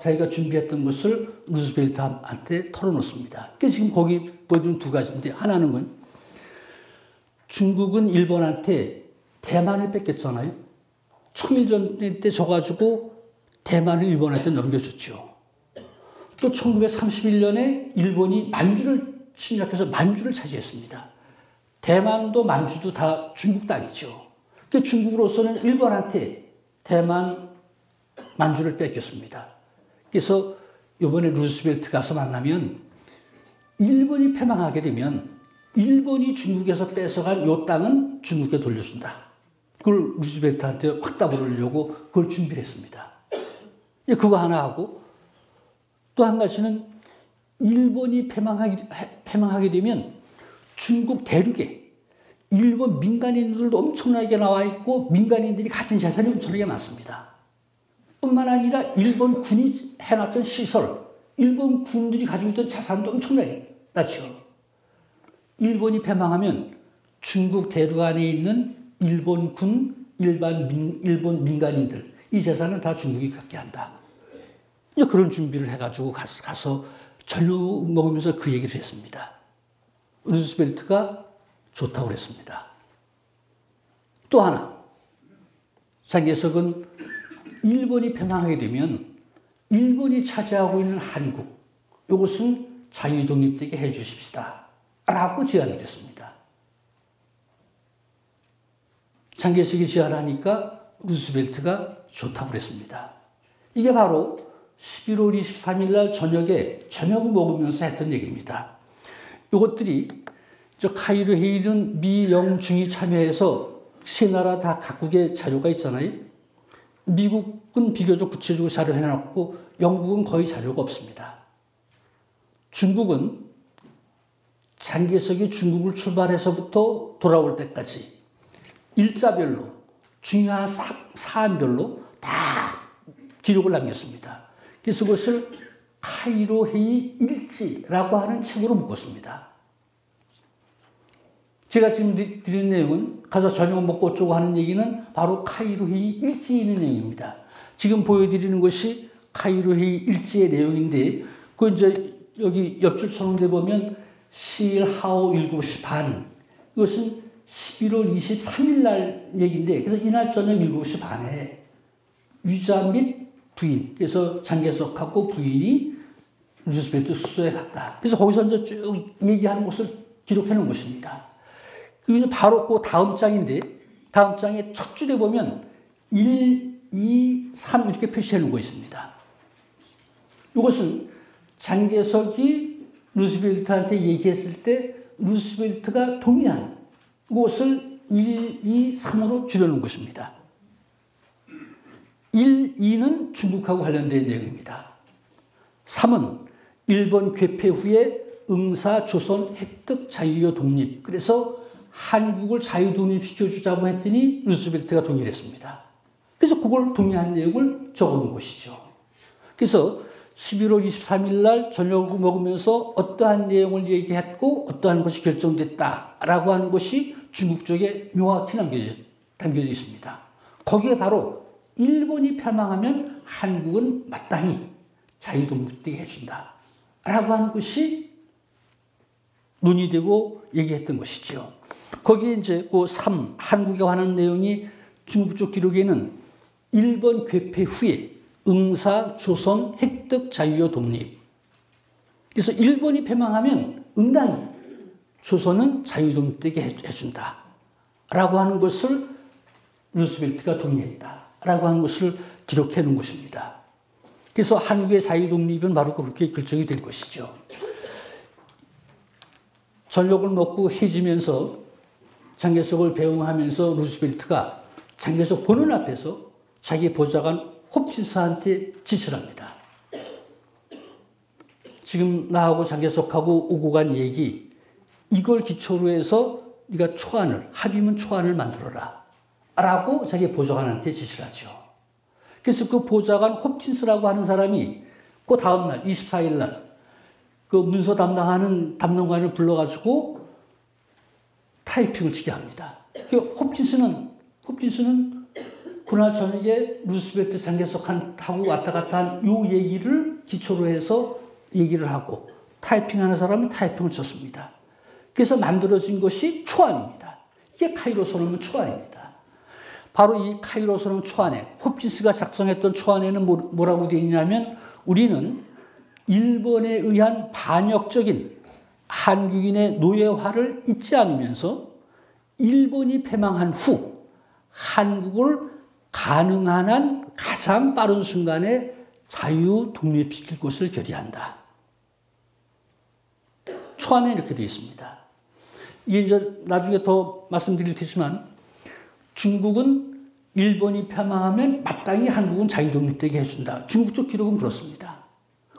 자기가 준비했던 것을 루스벨트한테 털어놓습니다. 그래서 지금 거기 보여준 2가지인데 하나는 건 중국은 일본한테 대만을 뺏겼잖아요. 청일전 때 져가지고 대만을 일본한테 넘겨줬죠. 또 1931년에 일본이 만주를 침략해서 만주를 차지했습니다. 대만도 만주도 다 중국 땅이죠. 중국으로서는 일본한테 대만 만주를 뺏겼습니다. 그래서 이번에 루스벨트 가서 만나면 일본이 패망하게 되면 일본이 중국에서 뺏어간 요 땅은 중국에 돌려준다. 그걸 루스벨트한테 확답을 하려고 그걸 준비를 했습니다. 그거 하나 하고 또 한 가지는 일본이 패망하게 되면 중국 대륙에 일본 민간인들도 엄청나게 나와 있고 민간인들이 가진 재산이 엄청나게 많습니다. 뿐만 아니라 일본 군이 해놨던 시설, 일본 군들이 가지고 있던 자산도 엄청나게 많죠. 일본이 패망하면 중국 대륙 안에 있는 일본 군, 일본 민간인들 이 재산은 다 중국이 갖게 한다. 이제 그런 준비를 해가지고 가서 저녁 먹으면서 그 얘기를 했습니다. 루스벨트가 좋다고 그랬습니다. 또 하나, 장개석은 일본이 패망하게 되면 일본이 차지하고 있는 한국, 이것은 자유독립되게 해 주십시다. 라고 제안을 했습니다. 장개석이 제안하니까 루스벨트가 좋다고 그랬습니다. 이게 바로 11월 23일 날 저녁에 저녁을 먹으면서 했던 얘기입니다. 이것들이 카이로 회의는 미, 영, 중이 참여해서 세 나라 다 각국의 자료가 있잖아요. 미국은 비교적 구체적으로 자료 해놨고 영국은 거의 자료가 없습니다. 중국은 장개석이 중국을 출발해서부터 돌아올 때까지 일자별로 중요한 사안별로 다 기록을 남겼습니다. 그래서 그것을 카이로 회의 일지라고 하는 책으로 묶었습니다. 제가 지금 드린 내용은 가서 저녁 먹고 어쩌고 하는 얘기는 바로 카이로 회의 일지에 있는 내용입니다. 지금 보여드리는 것이 카이로 회의 일지의 내용인데, 그 이제 여기 옆줄 쳐놓은 데 보면 시일 하오 7시 반. 이것은 11월 23일 날 얘기인데, 그래서 이날 저녁 7시 반에 위자 및 부인, 그래서 장개석하고 부인이 루스벨트 숙소에 갔다. 그래서 거기서 이제 쭉 얘기하는 것을 기록해 놓은 것입니다. 그리고 바로 그 다음 장인데, 다음 장의 첫 줄에 보면 1, 2, 3 이렇게 표시해 놓은 거 있습니다. 이것은 장개석이 루스벨트한테 얘기했을 때 루스벨트가 동의한 것을 1, 2, 3으로 줄여놓은 것입니다. 1, 2는 중국하고 관련된 내용입니다. 3은 일본 괴폐 후에 응사 조선 획득 자유여 독립. 그래서 한국을 자유독립시켜주자고 했더니 루스벨트가 동의를 했습니다. 그래서 그걸 동의한 내용을 적어놓은 것이죠. 그래서 11월 23일 날 저녁을 먹으면서 어떠한 내용을 얘기했고 어떠한 것이 결정됐다라고 하는 것이 중국 쪽에 명확히 담겨져 있습니다. 거기에 바로 일본이 패망하면 한국은 마땅히 자유독립되게 해준다 라고 하는 것이 논의되고 얘기했던 것이죠. 거기에 이제 그 3, 한국에 관한 내용이 중국 쪽 기록에는 일본 괴폐 후에 응사 조선 획득 자유여 독립. 그래서 일본이 패망하면 응당히 조선은 자유독립되게 해준다 라고 하는 것을 루스벨트가 동의했다 라고 하는 것을 기록해 놓은 것입니다. 그래서 한국의 자유독립은 바로 그렇게 결정이 된 것이죠. 저녁을 먹고 해지면서 장개석을 배웅하면서 루스벨트가 장개석 보는 앞에서 자기 보좌관 홉킨스한테 지시를 합니다. 지금 나하고 장개석하고 오고 간 얘기, 이걸 기초로 해서 네가 초안을, 합의문 초안을 만들어라 라고 자기 보좌관한테 지시를 하죠. 그래서 그 보좌관 홉킨스라고 하는 사람이 그 다음날 24일 날 그 문서 담당하는 담당관을 불러가지고 타이핑을 치게 합니다. 그 홉킨스는 그날 저녁에 루스벨트 장개석하고 왔다 갔다 한 요 얘기를 기초로 해서 얘기를 하고 타이핑하는 사람은 타이핑을 쳤습니다. 그래서 만들어진 것이 초안입니다. 이게 카이로 선언문 초안입니다. 바로 이 카이로 선언문 초안에 홉킨스가 작성했던 초안에는 뭐라고 되어 있냐면 우리는 일본에 의한 반역적인 한국인의 노예화를 잊지 않으면서 일본이 패망한 후 한국을 가능한 한 가장 빠른 순간에 자유 독립시킬 것을 결의한다. 초안에 이렇게 되어 있습니다. 이게 이제 나중에 더 말씀드릴 테지만 중국은 일본이 패망하면 마땅히 한국은 자유 독립되게 해준다. 중국 쪽 기록은 그렇습니다.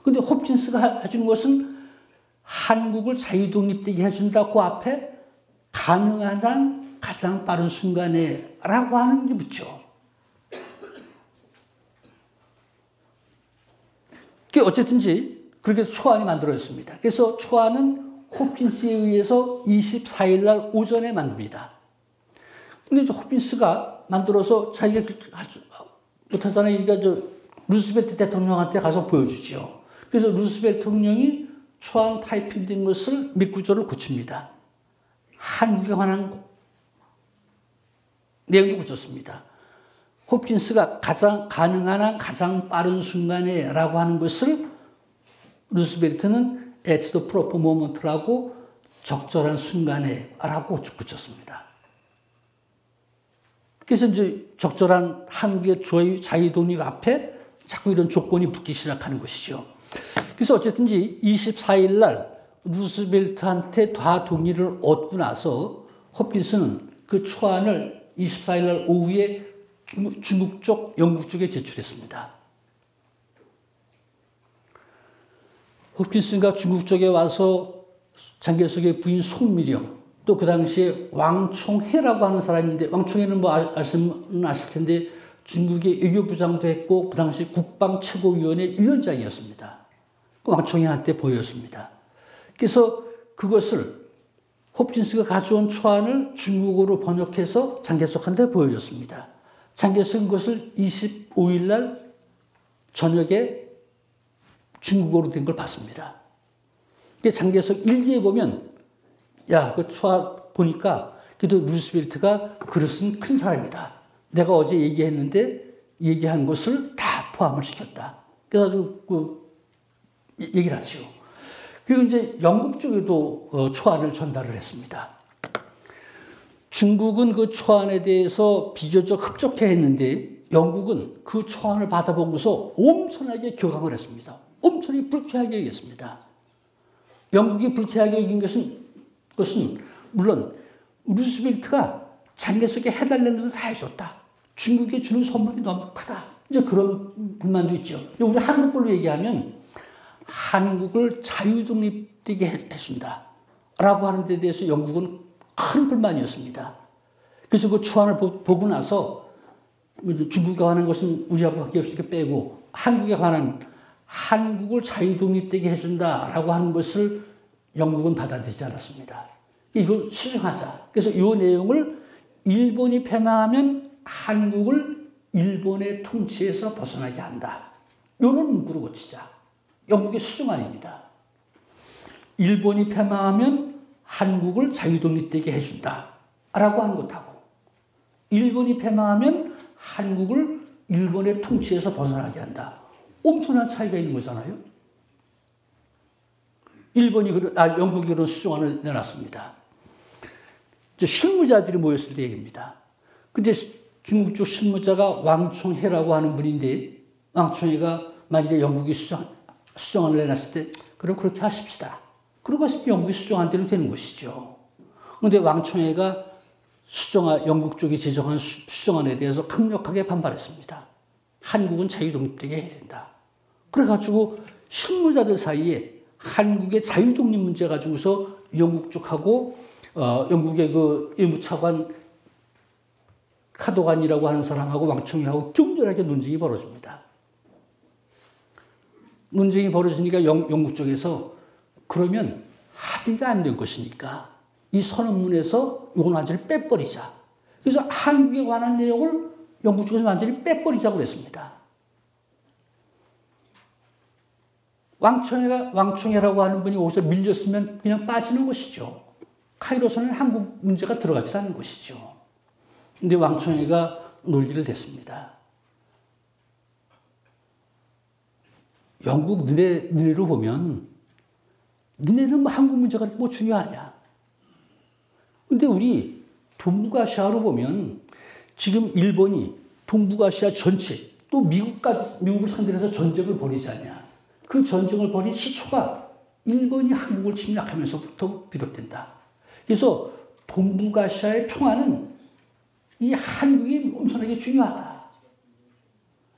그런데 홉킨스가 해주는 것은 한국을 자유 독립되게 해준다. 그 앞에 가능한 한 가장 빠른 순간에 라고 하는 게 붙죠. 어쨌든지 그렇게 초안이 만들어졌습니다. 그래서 초안은 홉킨스에 의해서 24일 날 오전에 만듭니다. 근데 이제 홉킨스가 만들어서 자기가 못하잖아요. 그러니까 루스벨트 대통령한테 가서 보여주죠. 그래서 루스벨트 대통령이 초안 타이핑된 것을 몇 구절을 고칩니다. 한국에 관한 내용도 고쳤습니다. 홉킨스가 가능한 한 가장 빠른 순간에 라고 하는 것을 루스벨트는 at the proper moment라고 적절한 순간에 라고 붙였습니다. 그래서 이제 적절한 한국의 자유 독립 앞에 자꾸 이런 조건이 붙기 시작하는 것이죠. 그래서 어쨌든지 24일 날 루스벨트한테 다 동의를 얻고 나서 홉킨스는 그 초안을 24일 날 오후에 중국 쪽, 영국 쪽에 제출했습니다. 홉킨스가 중국 쪽에 와서 장개석의 부인 송미령, 또 그 당시에 왕총해라고 하는 사람인데, 왕총해는 뭐 아실 텐데 중국의 외교부장도 했고 그 당시 국방최고위원회 위원장이었습니다. 왕총해한테 보였습니다. 그래서 그것을 홉킨스가 가져온 초안을 중국어로 번역해서 장개석한테 보여줬습니다. 장개석은 그것을 25일 날 저녁에 중국어로 된 걸 봤습니다. 장개석 일기에 보면 그 초안 보니까 그래도 루스벨트가 그릇은 큰 사람이다. 내가 어제 얘기한 것을 다 포함을 시켰다. 그래서 얘기를 하죠. 그리고 이제 영국 쪽에도 초안을 전달을 했습니다. 중국은 그 초안에 대해서 비교적 흡족해 했는데 영국은 그 초안을 받아보고서 엄청나게 교감을 했습니다. 엄청나게 불쾌하게 여겼습니다. 영국이 불쾌하게 여긴 것은 물론 루스벨트가 장개석에 해달라는 것도 다 해줬다. 중국에 주는 선물이 너무 크다. 이제 그런 불만도 있죠. 우리 한국 걸로 얘기하면 한국을 자유독립되게 해준다. 라고 하는 데 대해서 영국은 큰 불만이었습니다. 그래서 그 초안을 보고 나서 중국에 관한 것은 우리하고 관계없이 빼고 한국에 관한 한국을 자유독립되게 해준다. 라고 하는 것을 영국은 받아들이지 않았습니다. 이걸 수정하자. 그래서 이 내용을 일본이 패망하면 한국을 일본의 통치에서 벗어나게 한다. 이런 문구로 고치자. 영국의 수정안입니다. 일본이 패망하면 한국을 자유독립되게 해준다. 라고 하는 것하고 일본이 패망하면 한국을 일본의 통치에서 벗어나게 한다. 엄청난 차이가 있는 거잖아요. 영국이 그런 수정안을 내놨습니다. 실무자들이 모였을 때 얘기입니다. 근데 중국 쪽 실무자가 왕총해라고 하는 분인데 왕총해가 만일에 영국이 수정안을 내놨을 때 그럼 그렇게 하십시다. 그러고 영국이 수정한 대로 되는 것이죠. 그런데 왕총해가 영국 쪽이 제정한 수정안에 대해서 강력하게 반발했습니다. 한국은 자유독립되게 해야 된다. 그래가지고 실무자들 사이에 한국의 자유독립 문제 가지고서 영국 쪽하고 영국의 그 외무차관 카도간이라고 하는 사람하고 왕총해하고 격렬하게 논쟁이 벌어집니다. 논쟁이 벌어지니까 영국 쪽에서 그러면 합의가 안 된 것이니까 이 선언문에서 이건 완전히 빼버리자. 그래서 한국에 관한 내용을 영국 쪽에서 완전히 빼버리자고 그랬습니다. 왕총해라고 하는 분이 거기서 밀렸으면 그냥 빠지는 것이죠. 카이로서는 한국 문제가 들어가지 않는 것이죠. 근데 왕총해가 논리를 댔습니다. 영국 너네로 보면 너네는 뭐 한국 문제가 뭐 중요하냐. 근데 우리 동북아시아로 보면 지금 일본이 동북아시아 전체 또 미국을 상대로 해서 전쟁을 벌이지 않냐. 그 전쟁을 벌인 시초가 일본이 한국을 침략하면서부터 비롯된다. 그래서 동북아시아의 평화는 이 한국이 엄청나게 중요하다.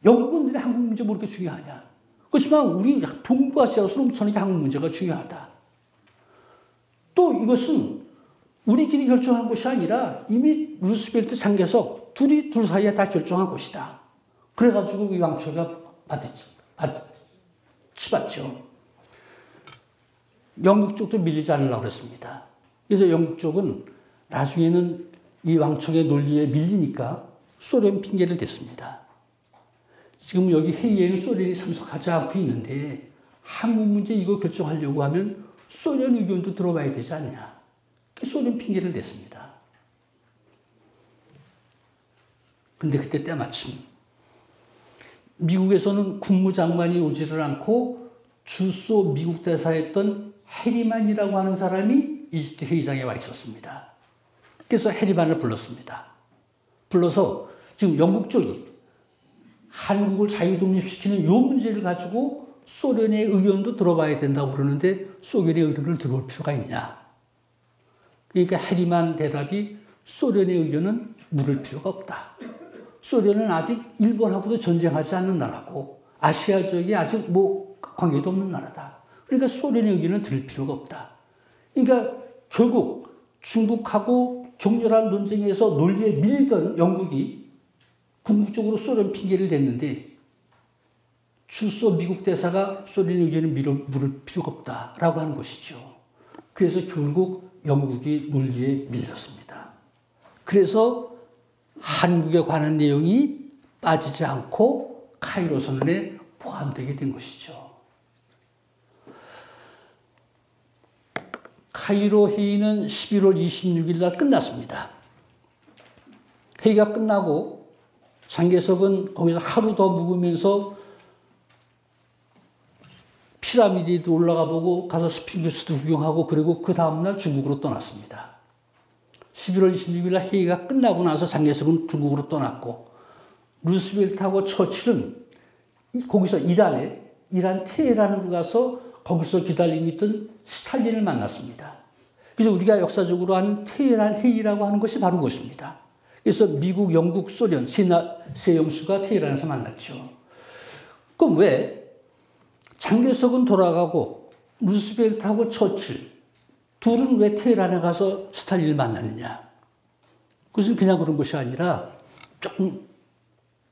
영국은 왜 한국 문제 뭐 그렇게 중요하냐. 그렇지만 우리 동북아시아로서는 엄청나게 한국 문제가 중요하다. 또 이것은 우리끼리 결정한 것이 아니라 이미 루스벨트, 장개석 둘 사이에 다 결정한 것이다. 그래가지고 이 왕초가 치받죠. 영국 쪽도 밀리지 않으려고 그랬습니다. 그래서 영국 쪽은 나중에는 이 왕초의 논리에 밀리니까 소련 핑계를 댔습니다. 지금 여기 회의에는 소련이 참석하지 않고 있는데 한국 문제 이거 결정하려고 하면 소련 의견도 들어봐야 되지 않냐. 소련 핑계를 댔습니다. 근데 그때 때마침 미국에서는 국무장관이 오지를 않고 주소 미국 대사였던 해리만이라고 하는 사람이 이집트 회의장에 와 있었습니다. 그래서 해리만을 불렀습니다. 불러서 지금 영국 쪽이 한국을 자유독립시키는 이 문제를 가지고 소련의 의견도 들어봐야 된다고 그러는데 소련의 의견을 들어올 필요가 있냐. 그러니까 해리만 대답이 소련의 의견은 물을 필요가 없다. 소련은 아직 일본하고도 전쟁하지 않는 나라고 아시아 지역에 아직 뭐 관계도 없는 나라다. 그러니까 소련의 의견은 들을 필요가 없다. 그러니까 결국 중국하고 격렬한 논쟁에서 논리에 밀던 영국이 궁극적으로 소련 핑계를 댔는데 주소 미국 대사가 소련 의견을 물을 필요가 없다라고 하는 것이죠. 그래서 결국 영국이 논리에 밀렸습니다. 그래서 한국에 관한 내용이 빠지지 않고 카이로 선언에 포함되게 된 것이죠. 카이로 회의는 11월 26일 날 끝났습니다. 회의가 끝나고 장개석은 거기서 하루 더 묵으면서 피라미드도 올라가 보고 가서 스핑크스도 구경하고 그리고 그 다음날 중국으로 떠났습니다. 11월 26일 날 회의가 끝나고 나서 장개석은 중국으로 떠났고 루스벨트하고 처칠은 거기서 이란 테헤란으로 가서 거기서 기다리고 있던 스탈린을 만났습니다. 그래서 우리가 역사적으로 하는 테헤란 회의라고 하는 것이 바로 그것입니다. 그래서 미국, 영국, 소련 세 영수가 테헤란에서 만났죠. 그럼 왜 장개석은 돌아가고 루스벨트하고 처칠 둘은 왜 테헤란에 가서 스탈린을 만났느냐? 그것은 그냥 그런 것이 아니라 조금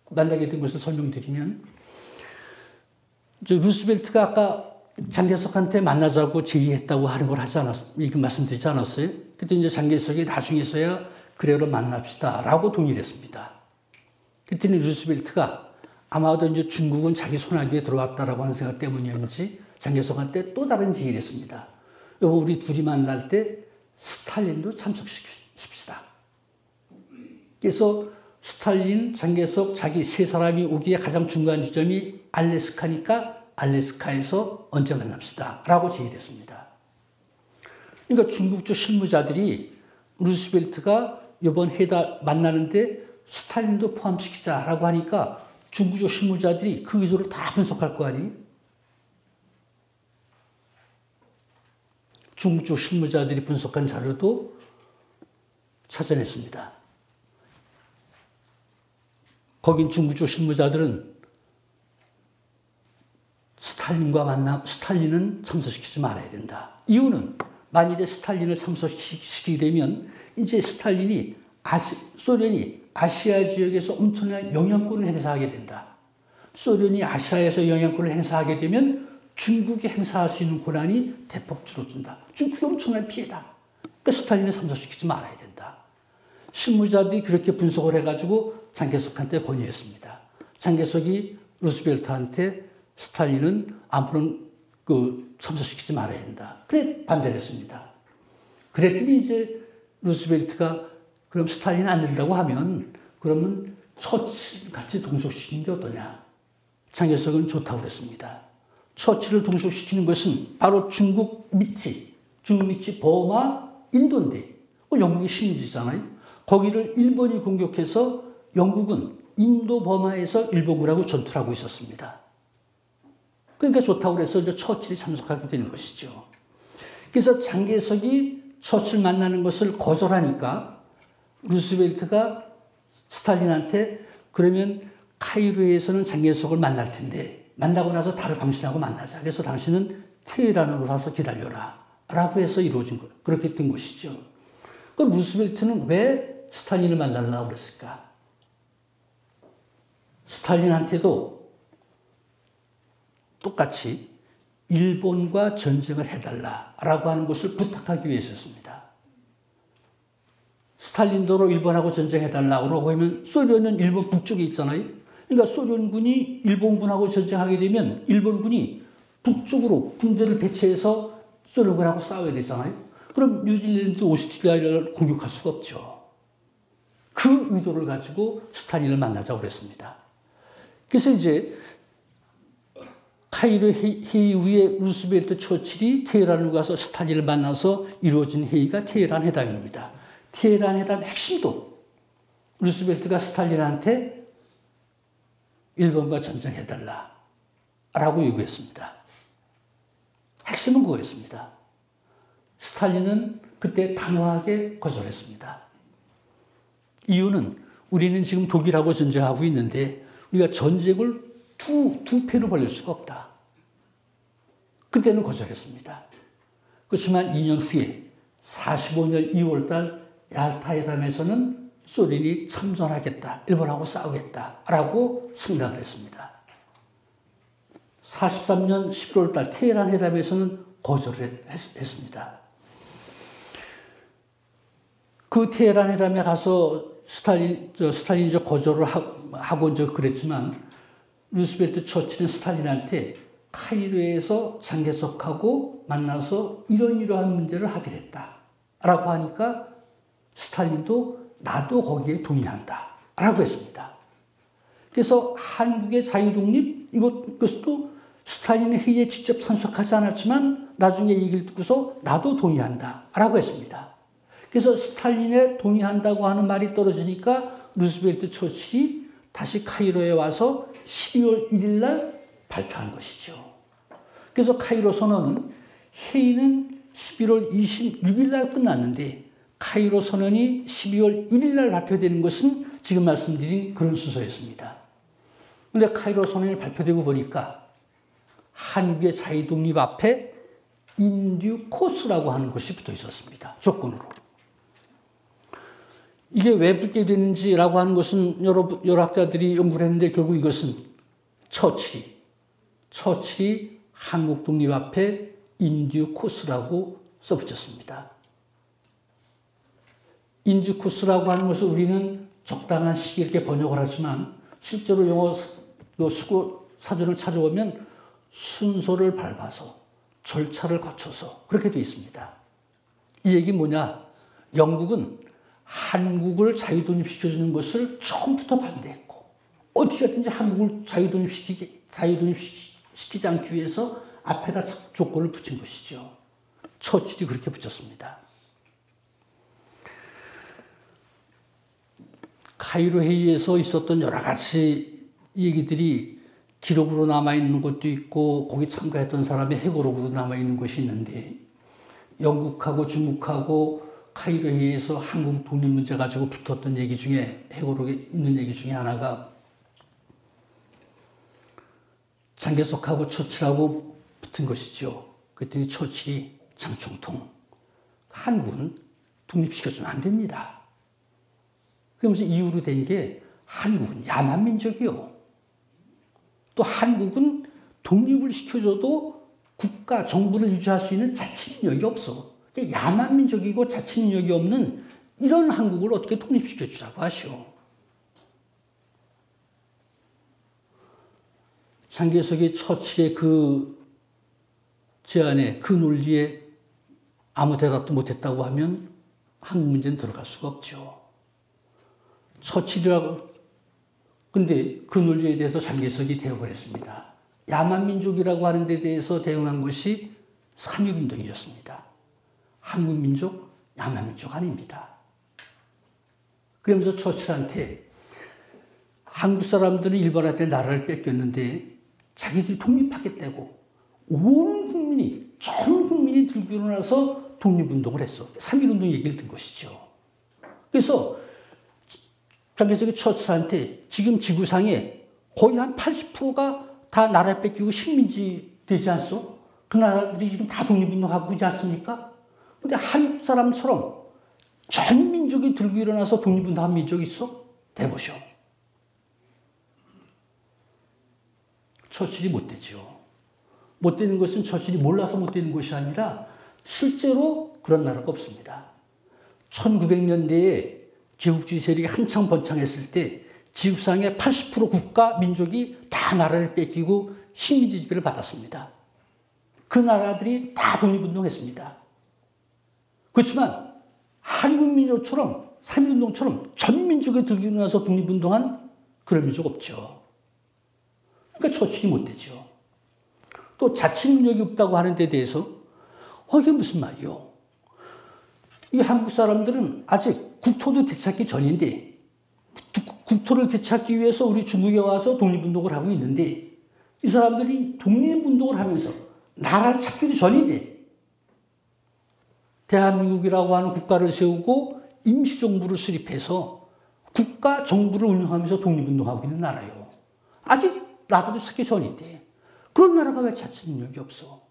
만나게 된 것을 설명드리면 루스벨트가 아까 장개석한테 만나자고 제의했다고 하는 걸 하지 않았어요? 이거 말씀드리지 않았어요? 그때 이제 장개석이 나중에서야 그래로 만납시다라고 동의를 했습니다. 그랬더니 루스벨트가 아마도 이제 중국은 자기 손아귀에 들어왔다라고 하는 생각 때문이었는지 장개석한테 또 다른 제의를 했습니다. 여보, 우리 둘이 만날 때 스탈린도 참석시킵시다. 그래서 스탈린, 장개석, 자기 세 사람이 오기에 가장 중요한 지점이 알래스카니까 알래스카에서 언제 만납시다 라고 제의를 했습니다. 그러니까 중국 쪽 실무자들이 루스벨트가 이번 회담 만나는데 스탈린도 포함시키자라고 하니까 중국 쪽 실무자들이 그 의도를 다 분석할 거 아니에요? 중국 쪽 실무자들이 분석한 자료도 찾아냈습니다. 거긴 중국 쪽 실무자들은 스탈린은 참석시키지 말아야 된다. 이유는 만일에 스탈린을 참석시키게 되면 이제 소련이 아시아 지역에서 엄청난 영향권을 행사하게 된다. 소련이 아시아에서 영향권을 행사하게 되면 중국이 행사할 수 있는 권한이 대폭 줄어든다. 중국이 엄청난 피해다. 그러니까 스탈린을 참석시키지 말아야 된다. 실무자들이 그렇게 분석을 해가지고 장개석한테 건의했습니다. 장개석이 루스벨트한테 스탈린은 앞으로는 참석시키지 말아야 된다. 그래 반대를 했습니다. 그랬더니 이제 루스벨트가 그럼 스탈린 안 된다고 하면 그러면 처칠 같이 동석시키는 게 어떠냐. 장개석은 좋다고 그랬습니다. 처치를 동석시키는 것은 바로 중국 밑이 버마, 인도인데 영국이 식민지잖아요. 거기를 일본이 공격해서 영국은 인도 버마에서 일본군하고 전투를 하고 있었습니다. 그러니까 좋다고 그래서 이제 처칠이 참석하게 되는 것이죠. 그래서 장개석이 처칠 만나는 것을 거절하니까 루스벨트가 스탈린한테 그러면 카이로에서는 장개석을 만날 텐데 만나고 나서 다른 당신하고 만나자. 그래서 당신은 테헤란으로 가서 기다려라. 라고 해서 이루어진 것. 그렇게 된 것이죠. 그럼 루스벨트는 왜 스탈린을 만나려고 그랬을까? 스탈린한테도 똑같이 일본과 전쟁을 해달라라고 하는 것을 부탁하기 위해서였습니다. 스탈린도로 일본하고 전쟁해달라고 하면 소련은 일본 북쪽에 있잖아요. 그러니까 소련군이 일본군하고 전쟁하게 되면 일본군이 북쪽으로 군대를 배치해서 소련군하고 싸워야 되잖아요. 그럼 뉴질랜드, 오스트리아를 공격할 수가 없죠. 그 의도를 가지고 스탈린을 만나자고 그랬습니다. 그래서 이제 카이로 회의 이후에 루스벨트 처칠이 테헤란을 가서 스탈린을 만나서 이루어진 회의가 테헤란 회담입니다. 테헤란 회담 핵심도 루스벨트가 스탈린한테 일본과 전쟁해달라라고 요구했습니다. 핵심은 그거였습니다. 스탈린은 그때 단호하게 거절했습니다. 이유는 우리는 지금 독일하고 전쟁하고 있는데 우리가 전쟁을 두 패로 벌릴 수가 없다. 그때는 거절했습니다. 그렇지만 2년 후에 45년 2월 달 얄타 회담에서는 소련이 참전하겠다. 일본하고 싸우겠다라고 승낙을 했습니다. 43년 11월 달 테헤란 회담에서는 거절을 했습니다. 그 테헤란 회담에 가서 스탈린이 거절을 하고 이제 그랬지만 루스벨트 처칠은 스탈린한테 카이로에서 장개석하고 만나서 이러한 문제를 합의했다. 라고 하니까 스탈린도 나도 거기에 동의한다. 라고 했습니다. 그래서 한국의 자유독립, 이것도 스탈린의 회의에 직접 참석하지 않았지만 나중에 얘기를 듣고서 나도 동의한다. 라고 했습니다. 그래서 스탈린에 동의한다고 하는 말이 떨어지니까 루스벨트 처칠이 다시 카이로에 와서 12월 1일 날 발표한 것이죠. 그래서 카이로 선언은 회의는 11월 26일 날 끝났는데 카이로 선언이 12월 1일 날 발표되는 것은 지금 말씀드린 그런 순서였습니다. 그런데 카이로 선언이 발표되고 보니까 한국의 자유독립 앞에 인듀 코스라고 하는 것이 붙어 있었습니다. 조건으로. 이게 왜 붙게 되는지라고 하는 것은 여러 학자들이 연구를 했는데 결국 이것은 처칠이 한국 독립 앞에 인듀 코스라고 써붙였습니다. 인듀 코스라고 하는 것을 우리는 적당한 시기에 이렇게 번역을 하지만 실제로 영어 수고 사전을 찾아보면 순서를 밟아서 절차를 거쳐서 그렇게 되어 있습니다. 이 얘기는 뭐냐? 영국은 한국을 자유독립시켜주는 것을 처음부터 반대했고 어떻게 하든지 한국을 자유독립시키지 않기 위해서 앞에다 조건을 붙인 것이죠. 처칠이 그렇게 붙였습니다. 카이로 회의에서 있었던 여러 가지 얘기들이 기록으로 남아있는 것도 있고 거기 참가했던 사람의 회고록으로 남아있는 것이 있는데 영국하고 중국하고 카이로 회의에서 한국 독립 문제 가지고 붙었던 얘기 중에 회고록에 있는 얘기 중에 하나가 장개석하고 처칠하고 붙은 것이죠. 그랬더니 처칠이 장총통 한국은 독립시켜주면 안 됩니다. 그러면서 이유로 된 게 한국은 야만민족이요. 또 한국은 독립을 시켜줘도 국가, 정부를 유지할 수 있는 자치능력이 없어. 야만민족이고 자치능력이 없는 이런 한국을 어떻게 독립시켜주자고 하시오. 장개석이 처칠의 그 제안에, 그 논리에 아무 대답도 못했다고 하면 한국 문제는 들어갈 수가 없죠. 처칠이라고, 근데 그 논리에 대해서 장개석이 대응을 했습니다. 야만민족이라고 하는 데 대해서 대응한 것이 3.1운동이었습니다. 한국민족, 야만민족 아닙니다. 그러면서 처칠한테 한국 사람들은 일본한테 나라를 뺏겼는데 자기들이 독립하겠다고 온 국민이, 전 국민이 들고 일어나서 독립운동을 했어. 3.1운동 얘기를 든 것이죠. 그래서 장개석이 처칠한테 지금 지구상에 거의 한 80%가 다 나라 뺏기고 식민지 되지 않소? 그 나라들이 지금 다 독립운동하고 있지 않습니까? 근데 한국 사람처럼 전 민족이 들고 일어나서 독립운동한 민족이 있어? 대보쇼. 처칠이 못 되죠. 못 되는 것은 처칠이 몰라서 못 되는 것이 아니라 실제로 그런 나라가 없습니다. 1900년대에 제국주의 세력이 한창 번창했을 때 지구상의 80% 국가 민족이 다 나라를 뺏기고 식민지 지배를 받았습니다. 그 나라들이 다 독립운동했습니다. 그렇지만 한국 민족처럼 3.1운동처럼 전 민족이 들고 일어나서 독립운동한 그런 민족 없죠. 그러니까 처칠이 못 되죠. 또 자치 능력이 없다고 하는 데 대해서 이게 무슨 말이요? 이 한국 사람들은 아직 국토도 되찾기 전인데 국토를 되찾기 위해서 우리 중국에 와서 독립운동을 하고 있는데 이 사람들이 독립운동을 하면서 나라를 찾기도 전인데 대한민국이라고 하는 국가를 세우고 임시정부를 수립해서 국가 정부를 운영하면서 독립운동하고 있는 나라예요. 아직 나라도 찾기 전인데 그런 나라가 왜 자치 능력이 없어?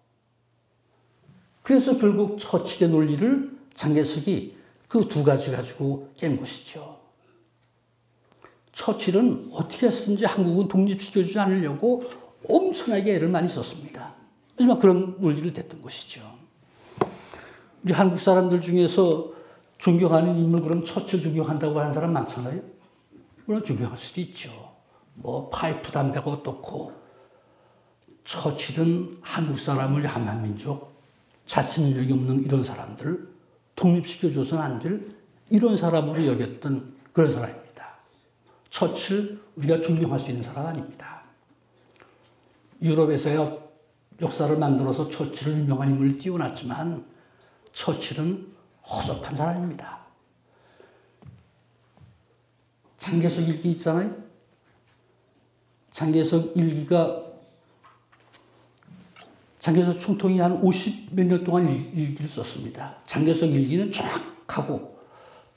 그래서 결국 처칠의 논리를 장개석이 그 두 가지 가지고 깬 것이죠. 처칠은 어떻게 했든지 한국은 독립시켜주지 않으려고 엄청나게 애를 많이 썼습니다. 하지만 그런 논리를 댔던 것이죠. 우리 한국 사람들 중에서 존경하는 인물, 그럼 처칠 존경한다고 하는 사람 많잖아요. 물론 존경할 수도 있죠. 뭐 파이프 담배가 어떻고. 처칠은 한국 사람을 한민족, 자치 능력이 없는 이런 사람들 독립시켜줘서는 안 될 이런 사람으로 여겼던 그런 사람입니다. 처칠 우리가 존경할 수 있는 사람 아닙니다. 유럽에서야 역사를 만들어서 처칠을 유명한 인물을 띄워놨지만 처칠은 허접한 사람입니다. 장개석 일기 있잖아요. 장개석 일기가 장개석 총통이 한 50몇 년 동안 일기를 썼습니다. 장개석 일기는 정확하고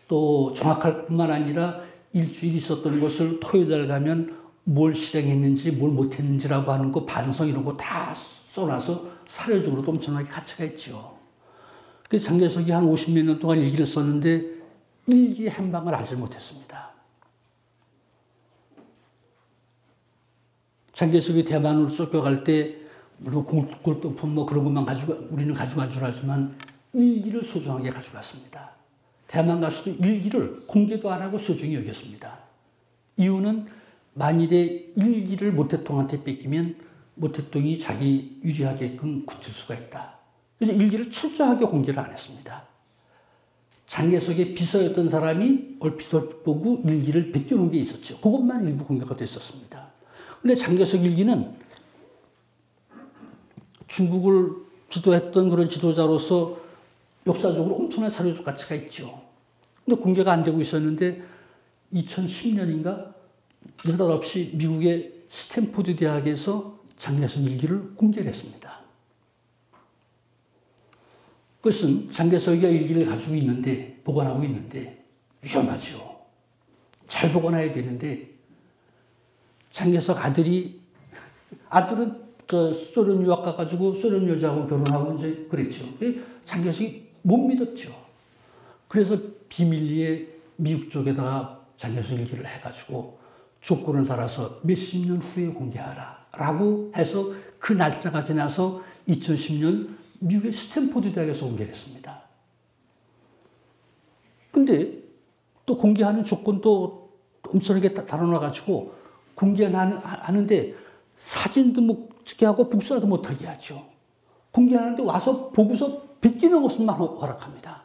또 정확할 뿐만 아니라 일주일 있었던 것을 토요일 날 가면 뭘 실행했는지 뭘 못했는지라고 하는 거 반성 이런 거 다 써놔서 사료적으로도 엄청나게 가치가 있죠. 그래서 장개석이 한 50몇 년 동안 일기를 썼는데 일기 한 방을 알지 못했습니다. 장개석이 대만으로 쫓겨갈 때 물론 골동품 뭐 그런 것만 우리는 가져간 줄 알지만 일기를 소중하게 가져갔습니다. 대만 가서도 일기를 공개도 안 하고 소중히 여겼습니다. 이유는 만일에 일기를 모태통한테 뺏기면 모태통이 자기 유리하게끔 굳힐 수가 있다. 그래서 일기를 철저하게 공개를 안 했습니다. 장개석의 비서였던 사람이 얼핏 보고 일기를 베껴놓은 게 있었죠. 그것만 일부 공개가 됐었습니다. 그런데 장개석 일기는 중국을 지도했던 그런 지도자로서 역사적으로 엄청난 사료적 가치가 있죠. 근데 공개가 안 되고 있었는데 2010년인가 느닷없이 미국의 스탠포드 대학에서 장개석 일기를 공개를 했습니다. 그것은 장개석이가 일기를 가지고 있는데 보관하고 있는데 위험하죠. 잘 보관해야 되는데 장개석 아들은 소련 유학 가가지고 소련 여자하고 결혼하고 이제 그랬죠. 장개석이 못 믿었죠. 그래서 비밀리에 미국 쪽에다가 장개석 일기를 해가지고 조건을 달아서 몇십 년 후에 공개하라 라고 해서 그 날짜가 지나서 2010년 미국의 스탠포드 대학에서 공개를 했습니다. 근데 또 공개하는 조건도 엄청나게 달아놔가지고 공개하는데 사진도 못 찍게 하고 복사도 못하게 하죠. 공개하는데 와서 보고서 베끼는 것만 허락합니다.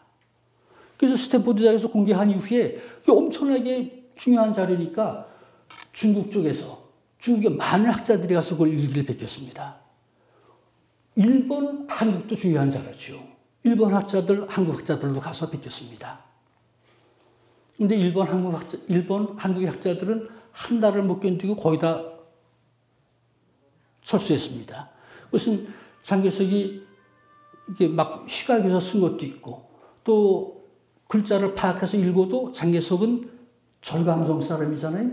그래서 스탠포드 대학에서 공개한 이후에 그게 엄청나게 중요한 자료니까 중국 쪽에서 중국의 많은 학자들이 가서 그걸 일기를 베꼈습니다. 일본, 한국도 중요한 자료죠. 일본 학자들, 한국 학자들도 가서 베꼈습니다. 근데 일본, 한국의 학자들은 한 달을 못 견디고 거의 다 철수했습니다. 그것은 장개석이 이게 막 시각에서 쓴 것도 있고 또 글자를 파악해서 읽어도 장개석은 절강성 사람이잖아요.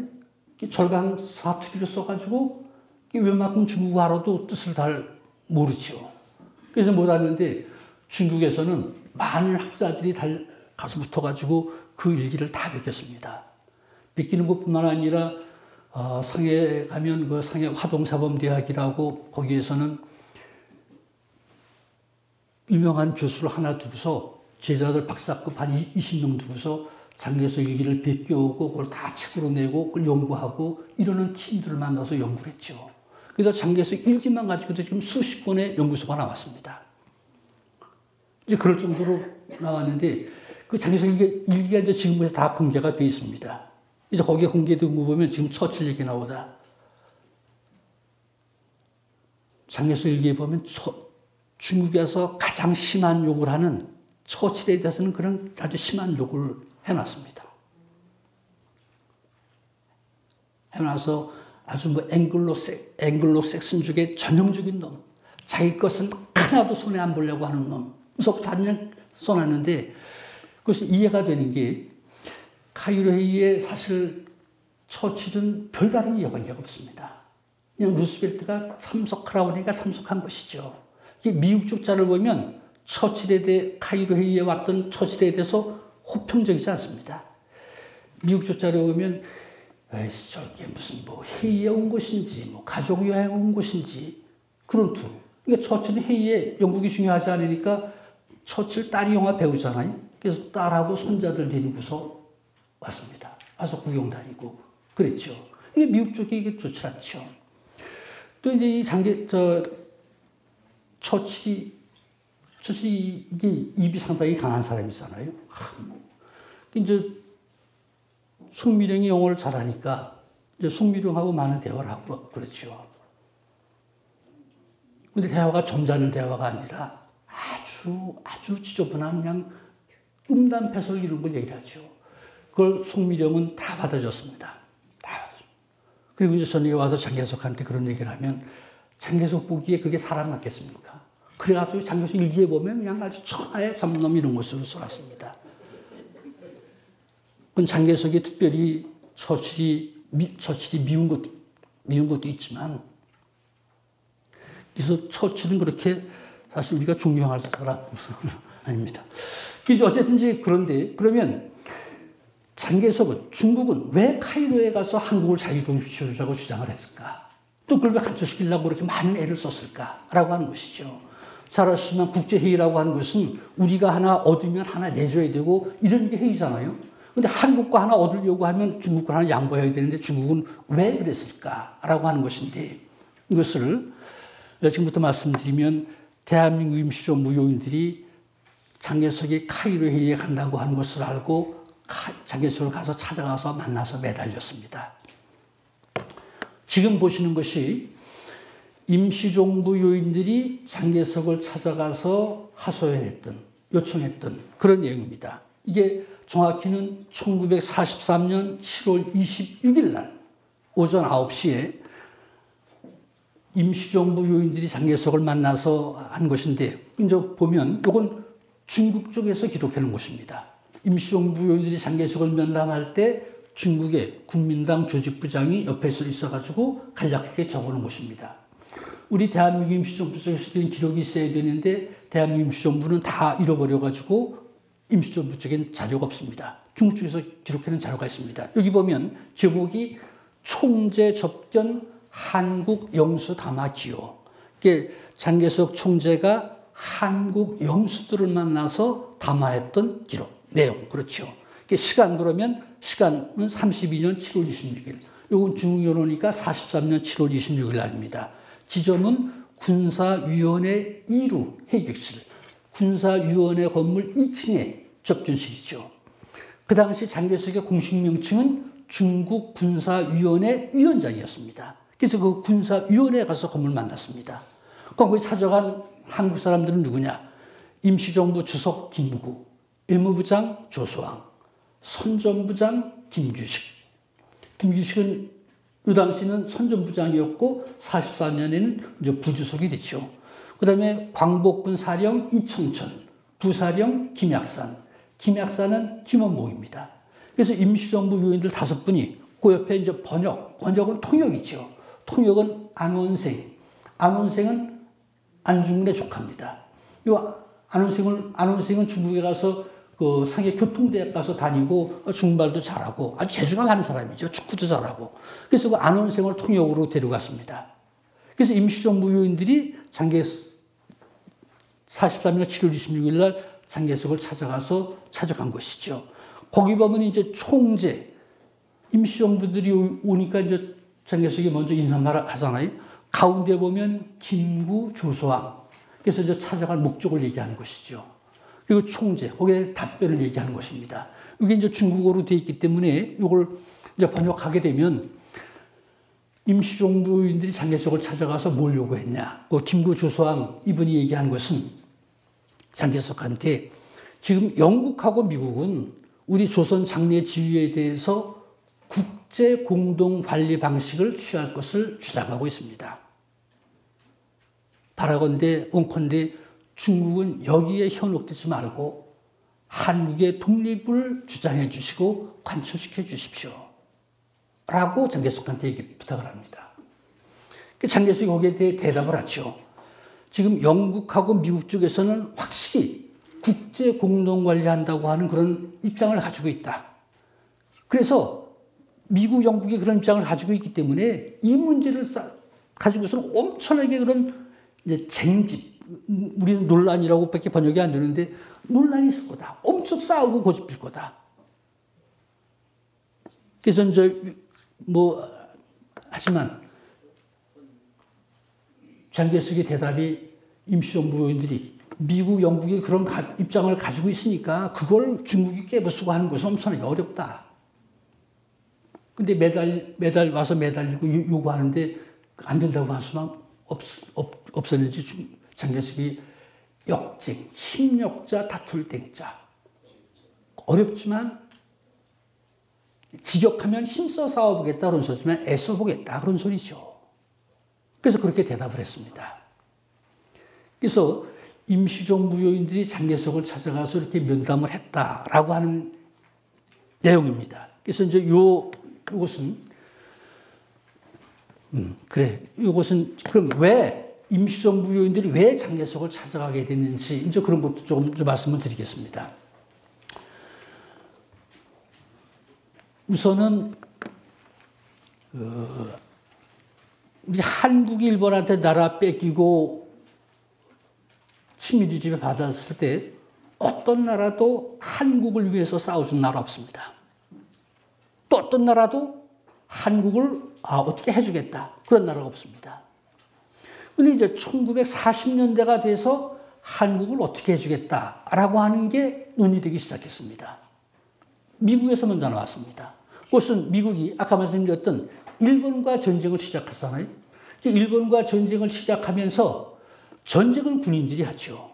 절강 사투리를 써가지고 웬만큼 중국어로도 뜻을 잘 모르죠. 그래서 못하는데 중국에서는 많은 학자들이 가서 붙어가지고 그 일기를 다 베꼈습니다. 베끼는 것뿐만 아니라 상해 가면 그 상해 화동사범대학이라고 거기에서는 유명한 교수를 하나 두고서 제자들 박사급 한 20명 두고서 장개석 일기를 베껴오고 그걸 다 책으로 내고 그걸 연구하고 이러는 팀들을 만나서 연구를 했죠. 그래서 장개석 일기만 가지고도 지금 수십 권의 연구서가 나왔습니다. 이제 그럴 정도로 나왔는데 그 장개석 일기가 이제 지금부터 다 공개가 되어 있습니다. 이제 거기에 공개된 거 보면 지금 처칠 얘기 나오다. 장개석 일기에 보면 중국에서 가장 심한 욕을 하는 처칠에 대해서는 그런 아주 심한 욕을 해놨습니다. 해놔서 아주 뭐 앵글로색슨족의 전형적인 놈, 자기 것은 하나도 손에 안 보려고 하는 놈, 무섭다 그냥 써놨는데 그것이 이해가 되는 게 카이로 회의에 사실 처칠은 별다른 이해가 없습니다. 그냥 루스벨트가 참석하라고 하니까 참석한 것이죠. 이게 미국 쪽자를 보면 처칠에 대해 카이로 회의에 왔던 처칠에 대해서 호평적이지 않습니다. 미국 쪽자를 보면 저게 무슨 뭐 회의에 온 것인지 뭐 가족 여행 온 것인지 그런 투. 그러니까 처칠은 회의에 영국이 중요하지 않으니까 처칠 딸이 영화 배우잖아요. 그래서 딸하고 손자들 데리고서 왔습니다. 와서 구경 다니고 그랬죠. 이게 미국 쪽이 이게 좋지 않죠. 또 이제 이 처칠이 이게 입이 상당히 강한 사람이잖아요. 이제 송미령이 영어를 잘하니까 이제 송미령하고 많은 대화를 하고 그렇죠. 근데 대화가 점잖은 대화가 아니라 아주 지저분한 그냥 음담패설 이런 걸 얘기를 하죠. 그걸 송미령은 다 받아줬습니다. 다 받아줘. 그리고 이제 저녁에 와서 장개석한테 그런 얘기를 하면 장개석 보기에 그게 사람 같겠습니까? 그래가지고 장개석 일기에 보면 그냥 아주 천하의 잡놈 이런 것으로 써놨습니다. 그건 장개석이 특별히 처칠이 미운 것도 있지만 그래서 처칠은 그렇게 사실 우리가 존경할 사람 아닙니다. 어쨌든지 그런데 그러면 장개석은 중국은 왜 카이로에 가서 한국을 자기 독립시켜주자고 주장을 했을까? 또 그걸 왜 간첩시키려고 그렇게 많은 애를 썼을까라고 하는 것이죠. 잘 아시지만 국제회의라고 하는 것은 우리가 하나 얻으면 하나 내줘야 되고 이런 게 회의잖아요. 근데 한국과 하나 얻으려고 하면 중국과 하나 양보해야 되는데 중국은 왜 그랬을까라고 하는 것인데 이것을 지금부터 말씀드리면 대한민국 임시정부 요인들이 장개석이 카이로 회의에 간다고 하는 것을 알고 장개석을 가서 찾아가서 만나서 매달렸습니다. 지금 보시는 것이 임시정부 요인들이 장개석을 찾아가서 요청했던 그런 내용입니다. 이게 정확히는 1943년 7월 26일 날 오전 9시에 임시정부 요인들이 장개석을 만나서 한 것인데 이제 보면 이건 중국 쪽에서 기록해 놓은 것입니다. 임시정부 요인들이 장개석을 면담할 때 중국의 국민당 조직부장이 옆에 있어가지고 간략하게 적어놓은 것입니다. 우리 대한민국 임시정부 쪽에서 이런 기록이 있어야 되는데 대한민국 임시정부는 다 잃어버려가지고 임시정부 쪽엔 자료가 없습니다. 중국 쪽에서 기록해놓은 자료가 있습니다. 여기 보면 제목이 총재 접견 한국 영수 담화 기호. 이게 장개석 총재가 한국 영수들을 만나서 담화했던 기록, 내용, 그렇죠. 시간 그러면 시간은 32년 7월 26일. 이건 중국 여론이니까 43년 7월 26일 날입니다. 지점은 군사위원회 2루 회객실. 군사위원회 건물 2층에 접견실이죠. 그 당시 장개석의 공식 명칭은 중국 군사위원회 위원장이었습니다. 그래서 그 군사위원회에 가서 건물 만났습니다. 거기 찾아간 한국 사람들은 누구냐? 임시정부 주석 김구, 외무부장 조수왕, 선전부장 김규식, 김규식은 이 당시는 선전부장이었고 44년에는 이제 부주석이 됐죠. 그 다음에 광복군 사령 이청천, 부사령 김약산, 김약산은 김원봉입니다. 그래서 임시정부 요인들 5분이 그 옆에 이제 번역은 통역이죠. 통역은 안원생은 안중근의 조카입니다. 이 안원생은 중국에 가서 그 상해 교통대학 가서 다니고 중국말도 잘하고 아주 재주가 사람이죠. 축구도 잘하고. 그래서 그 안원생을 통역으로 데려갔습니다. 그래서 임시정부 요인들이 43년 7월 26일 날 장개석을 찾아간 것이죠. 거기 보면 이제 총재, 임시정부들이 오니까 이제 장개석이 먼저 인사말을 하잖아요. 가운데 보면 김구, 조소왕. 그래서 이제 찾아갈 목적을 얘기하는 것이죠. 그리고 총재, 거기에 답변을 얘기하는 것입니다. 이게 이제 중국어로 되어 있기 때문에 이걸 이제 번역하게 되면 임시정부인들이 장개석을 찾아가서 뭘 요구했냐. 그 김구, 조소왕 이분이 얘기한 것은 장개석한테 지금 영국하고 미국은 우리 조선 장래 지위에 대해서 국제 공동 관리 방식을 취할 것을 주장하고 있습니다. 바라건대 원컨대 중국은 여기에 현혹되지 말고 한국의 독립을 주장해 주시고 관철시켜 주십시오. 라고 장개석한테 부탁을 합니다. 장개석이 거기에 대해 대답을 하죠. 지금 영국하고 미국 쪽에서는 확실히 국제 공동 관리한다고 하는 그런 입장을 가지고 있다. 그래서 미국, 영국이 그런 입장을 가지고 있기 때문에 이 문제를 가지고서는 엄청나게 그런 이제 쟁집, 우리는 논란이라고 밖에 번역이 안 되는데 논란이 있을 거다. 엄청 싸우고 고집필 거다. 그래서 이제 하지만 장개석의 대답이 임시정부 요인들이 미국, 영국이 그런 입장을 가지고 있으니까 그걸 중국이 깨부수고 하는 것은 엄청나게 어렵다. 근데 매달 와서 매달리고 요구하는데 안 된다고 할 수만 없었는지 장개석이 역쟁, 힘력자, 다툴 땡자. 어렵지만 직역하면 힘써 싸워보겠다 그런 소리지만 애써보겠다 그런 소리죠. 그래서 그렇게 대답을 했습니다. 그래서 임시정부 요인들이 장개석을 찾아가서 이렇게 면담을 했다라고 하는 내용입니다. 그래서 이제 요것은 그럼 왜 임시정부 요인들이 왜 장개석을 찾아가게 됐는지 이제 그런 것도 조금 말씀을 드리겠습니다. 우선은 우리 한국이 일본한테 나라 뺏기고 식민지 지배 받았을 때 어떤 나라도 한국을 위해서 싸워준 나라 없습니다. 또 어떤 나라도 한국을 어떻게 해주겠다 그런 나라가 없습니다. 근데 이제 1940년대가 돼서 한국을 어떻게 해주겠다라고 하는 게 논의되기 시작했습니다. 미국에서 먼저 나왔습니다. 그것은 미국이 아까 말씀드렸던 일본과 전쟁을 시작했잖아요. 일본과 전쟁을 시작하면서 전쟁은 군인들이 하죠.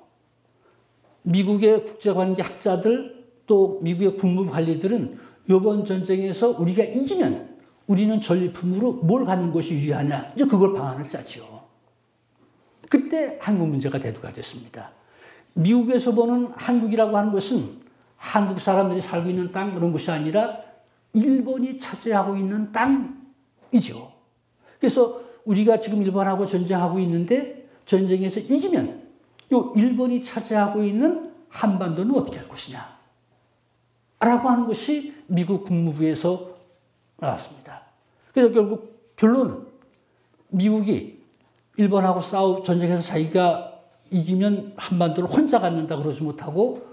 미국의 국제관계 학자들 또 미국의 국무관리들은 이번 전쟁에서 우리가 이기면 우리는 전리품으로 뭘 갖는 것이 유리하냐 이제 그걸 방안을 짜죠. 그때 한국 문제가 대두가 됐습니다. 미국에서 보는 한국이라고 하는 것은 한국 사람들이 살고 있는 땅 그런 것이 아니라 일본이 차지하고 있는 땅이죠. 그래서 우리가 지금 일본하고 전쟁하고 있는데 전쟁에서 이기면 요 일본이 차지하고 있는 한반도는 어떻게 할 것이냐 라고 하는 것이 미국 국무부에서 나왔습니다. 그래서 결국 결론은 미국이 일본하고 전쟁에서 자기가 이기면 한반도를 혼자 갖는다 그러지 못하고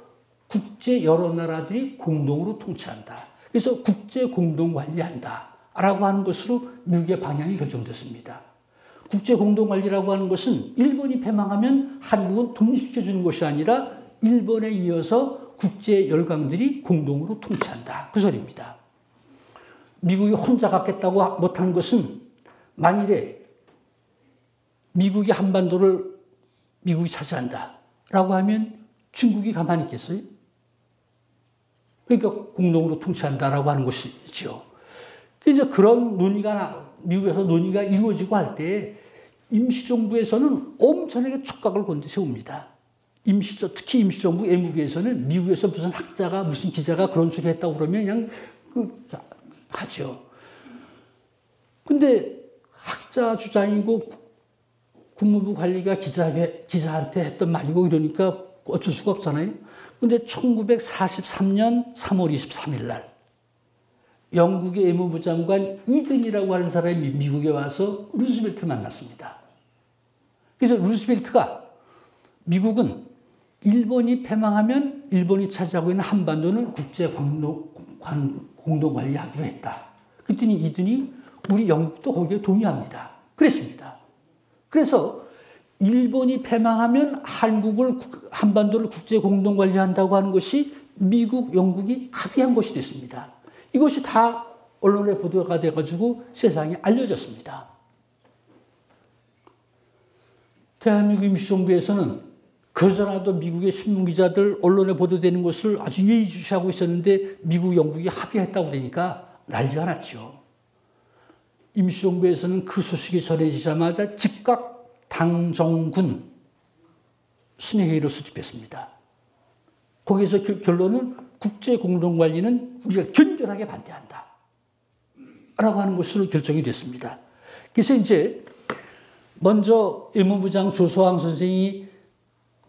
국제 여러 나라들이 공동으로 통치한다. 그래서 국제 공동 관리한다. 라고 하는 것으로 미국의 방향이 결정됐습니다. 국제 공동 관리라고 하는 것은 일본이 패망하면 한국은 독립시켜주는 것이 아니라 일본에 이어서 국제 열강들이 공동으로 통치한다. 그 소리입니다. 미국이 혼자 갖겠다고 못하는 것은 만일에 미국이 한반도를 미국이 차지한다. 라고 하면 중국이 가만히 있겠어요? 그러니까 공동으로 통치한다라고 하는 것이죠. 이제 그런 논의가 미국에서 논의가 이루어지고 할 때 임시정부에서는 엄청나게 촉각을 곤두세웁니다. 특히 임시정부 외무부에서는 미국에서 무슨 학자가 무슨 기자가 그런 소리 했다고 그러면 그냥 하죠. 근데 학자 주장이고 국무부 관리가 기자한테 했던 말이고 이러니까 어쩔 수가 없잖아요. 근데 1943년 3월 23일 날 영국의 외무부 장관 이든이라고 하는 사람이 미국에 와서 루즈벨트를 만났습니다. 그래서 루즈벨트가 미국은 일본이 패망하면 일본이 차지하고 있는 한반도는 국제 공동 관리하기로 했다. 그랬더니 이든이 우리 영국도 거기에 동의합니다. 그랬습니다. 그래서 일본이 패망하면 한반도를 국제 공동 관리한다고 하는 것이 미국, 영국이 합의한 것이 됐습니다. 이것이 다 언론에 보도가 돼가지고 세상에 알려졌습니다. 대한민국 임시정부에서는 그러더라도 미국의 신문기자들 언론에 보도되는 것을 아주 예의주시하고 있었는데 미국, 영국이 합의했다고 그러니까 난리가 났죠. 임시정부에서는 그 소식이 전해지자마자 즉각 당정군 순회회의를 수집했습니다. 거기서 결론은 국제공동관리는 우리가 견결하게 반대한다 라고 하는 것으로 결정이 됐습니다. 그래서 이제 먼저 외무부장 조소왕 선생이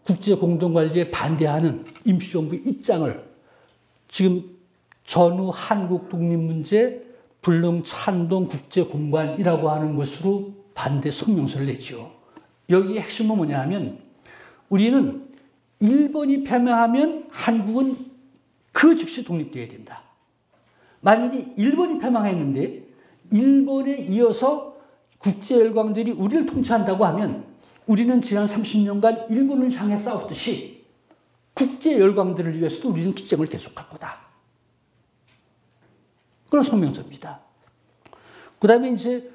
국제공동관리에 반대하는 임시정부의 입장을 지금 전후 한국 독립문제 불능 찬동 국제공관이라고 하는 것으로 반대 성명서를 냈죠. 여기 핵심은 뭐냐 하면 우리는 일본이 패망하면 한국은 그 즉시 독립되어야 된다. 만약에 일본이 패망했는데 일본에 이어서 국제열강들이 우리를 통치한다고 하면 우리는 지난 30년간 일본을 향해 싸웠듯이 국제열강들을 위해서도 우리는 투쟁을 계속할 거다. 그런 성명서입니다. 그 다음에 이제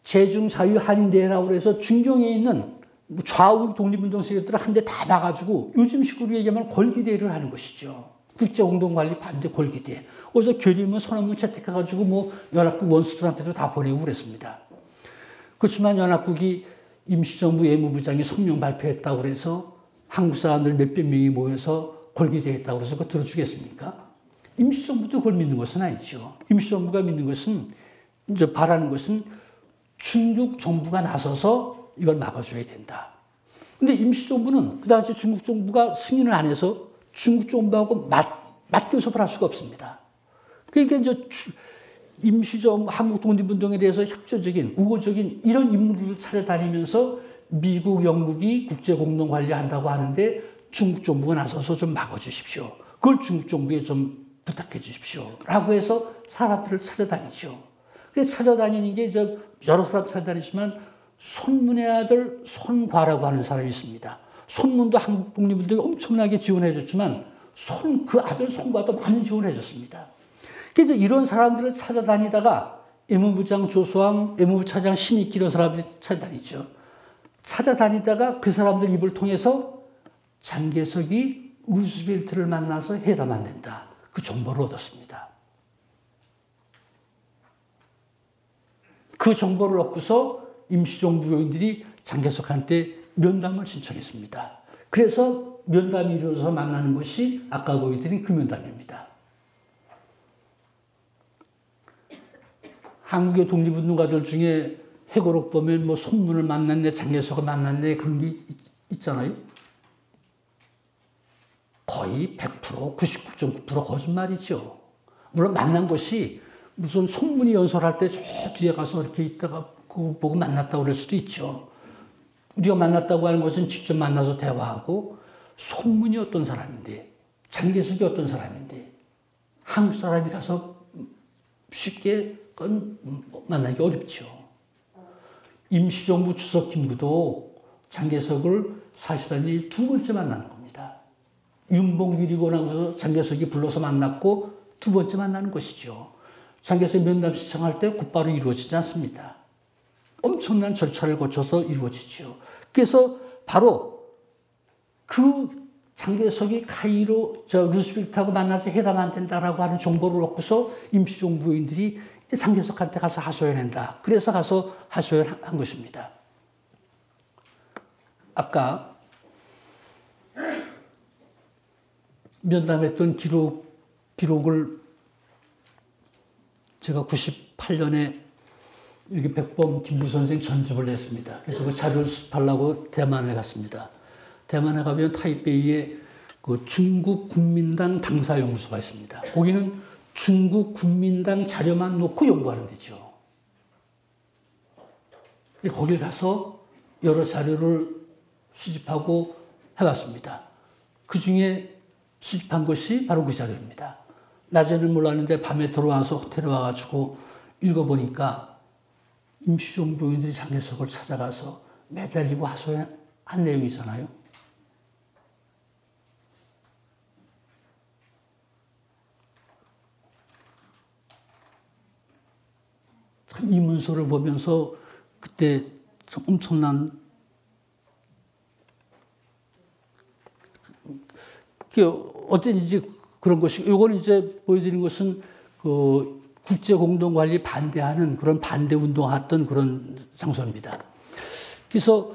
제중자유한인대회라고 해서 중경에 있는 좌우 독립운동 세력들을 한 대 다 막아주고 요즘식으로 얘기하면 골기대회를 하는 것이죠. 국제공동관리 반대 골기대회. 어디서 교리문 선언문 채택해가지고 뭐 연합국 원수들한테도 다 보내고 그랬습니다. 그렇지만 연합국이 임시정부 외무부장이 성명 발표했다고 그래서 한국 사람들 몇백 명이 모여서 골기대회 했다고 그래서 그거 들어주겠습니까? 임시정부도 그걸 믿는 것은 아니죠. 임시정부가 믿는 것은 이제 바라는 것은 중국 정부가 나서서 이걸 막아줘야 된다. 근데 임시정부는 그 당시 중국 정부가 승인을 안 해서 중국 정부하고 맞교섭을 할 수가 없습니다. 그러니까 이제 임시정부 한국 독립운동에 대해서 협조적인 우호적인 이런 인물을 찾아다니면서 미국, 영국이 국제공동관리한다고 하는데 중국 정부가 나서서 좀 막아주십시오. 그걸 중국 정부에 좀 부탁해 주십시오. 라고 해서 사람들을 찾아다니죠. 그래서 찾아다니는 게 여러 사람 찾아다니지만 손문의 아들 손과라고 하는 사람이 있습니다. 손문도 한국 독립운동에 엄청나게 지원해 줬지만 그 아들 손과도 많은 지원을 해줬습니다. 그래서 이런 사람들을 찾아다니다가 외무부장 조소왕, 외무부 차장 신익기 이런 사람들이 찾아다니죠. 찾아다니다가 그 사람들 입을 통해서 장개석이 루즈벨트를 만나서 회담 안 된다. 그 정보를 얻었습니다. 그 정보를 얻고서 임시정부 요인들이 장개석한테 면담을 신청했습니다. 그래서 면담이 이루어져서 만나는 것이 아까 보여드린 그 면담입니다. 한국의 독립운동가들 중에 회고록 보면 뭐 손문을 만났네, 장개석을 만났네 그런 게 있잖아요. 거의 100%, 99.9% 거짓말이죠. 물론 만난 것이 무슨 손문이 연설할 때 저 뒤에 가서 이렇게 있다가 그거 보고 만났다고 그럴 수도 있죠. 우리가 만났다고 하는 것은 직접 만나서 대화하고 손문이 어떤 사람인데, 장개석이 어떤 사람인데 한국 사람이 가서 쉽게 만나기 어렵죠. 임시정부 주석 김구도 장개석을 40년이 두 번째 만나는 겁니다. 윤봉길이고 나서 장개석이 불러서 만났고 두 번째 만나는 것이죠. 장개석 면담 신청할 때 곧바로 이루어지지 않습니다. 엄청난 절차를 거쳐서 이루어지죠. 그래서 바로 그 장개석이 카이로 루즈벨트하고 만나서 회담 안 된다라고 하는 정보를 얻고서 임시정부인들이 장개석한테 가서 하소연한다. 그래서 가서 하소연한 것입니다. 아까 면담했던 기록을 제가 98년에 여기 백범 김부 선생 전집을 냈습니다. 그래서 그 자료를 수집하려고 대만에 갔습니다. 대만에 가면 타이베이에 그 중국 국민당 당사연구소가 있습니다. 거기는 중국 국민당 자료만 놓고 연구하는 데죠. 거길 가서 여러 자료를 수집하고 해왔습니다. 그 중에 수집한 것이 바로 그 자료입니다. 낮에는 몰랐는데 밤에 들어와서 호텔에 와가지고 읽어보니까 임시정부인들이 장개석을 찾아가서 매달리고 하소연한 내용이잖아요. 참 이 문서를 보면서 그때 참 엄청난 어쩐지 그런 것이, 이건 이제 보여드린 것은 그 국제공동관리 반대하는 그런 반대운동했던 그런 장소입니다. 그래서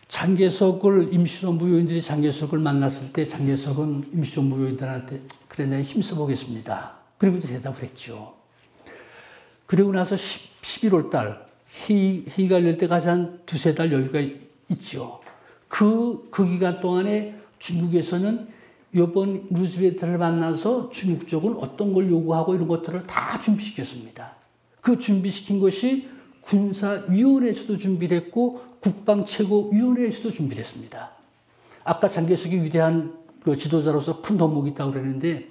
장개석을 임시정부 요인들이 장개석을 만났을 때 장개석은 임시정부 요인들한테 그래 내가 힘써보겠습니다. 그리고 대답을 했죠. 그리고 나서 11월 달 회의가 열릴 때까지 한 두세 달 여유가 있죠. 그 기간 동안에 중국에서는 이번 루즈벨트를 만나서 중국 쪽은 어떤 걸 요구하고 이런 것들을 다 준비시켰습니다. 그 준비시킨 것이 군사위원회에서도 준비를 했고 국방최고위원회에서도 준비를 했습니다. 아까 장개석이 위대한 그 지도자로서 큰 덕목이 있다고 그랬는데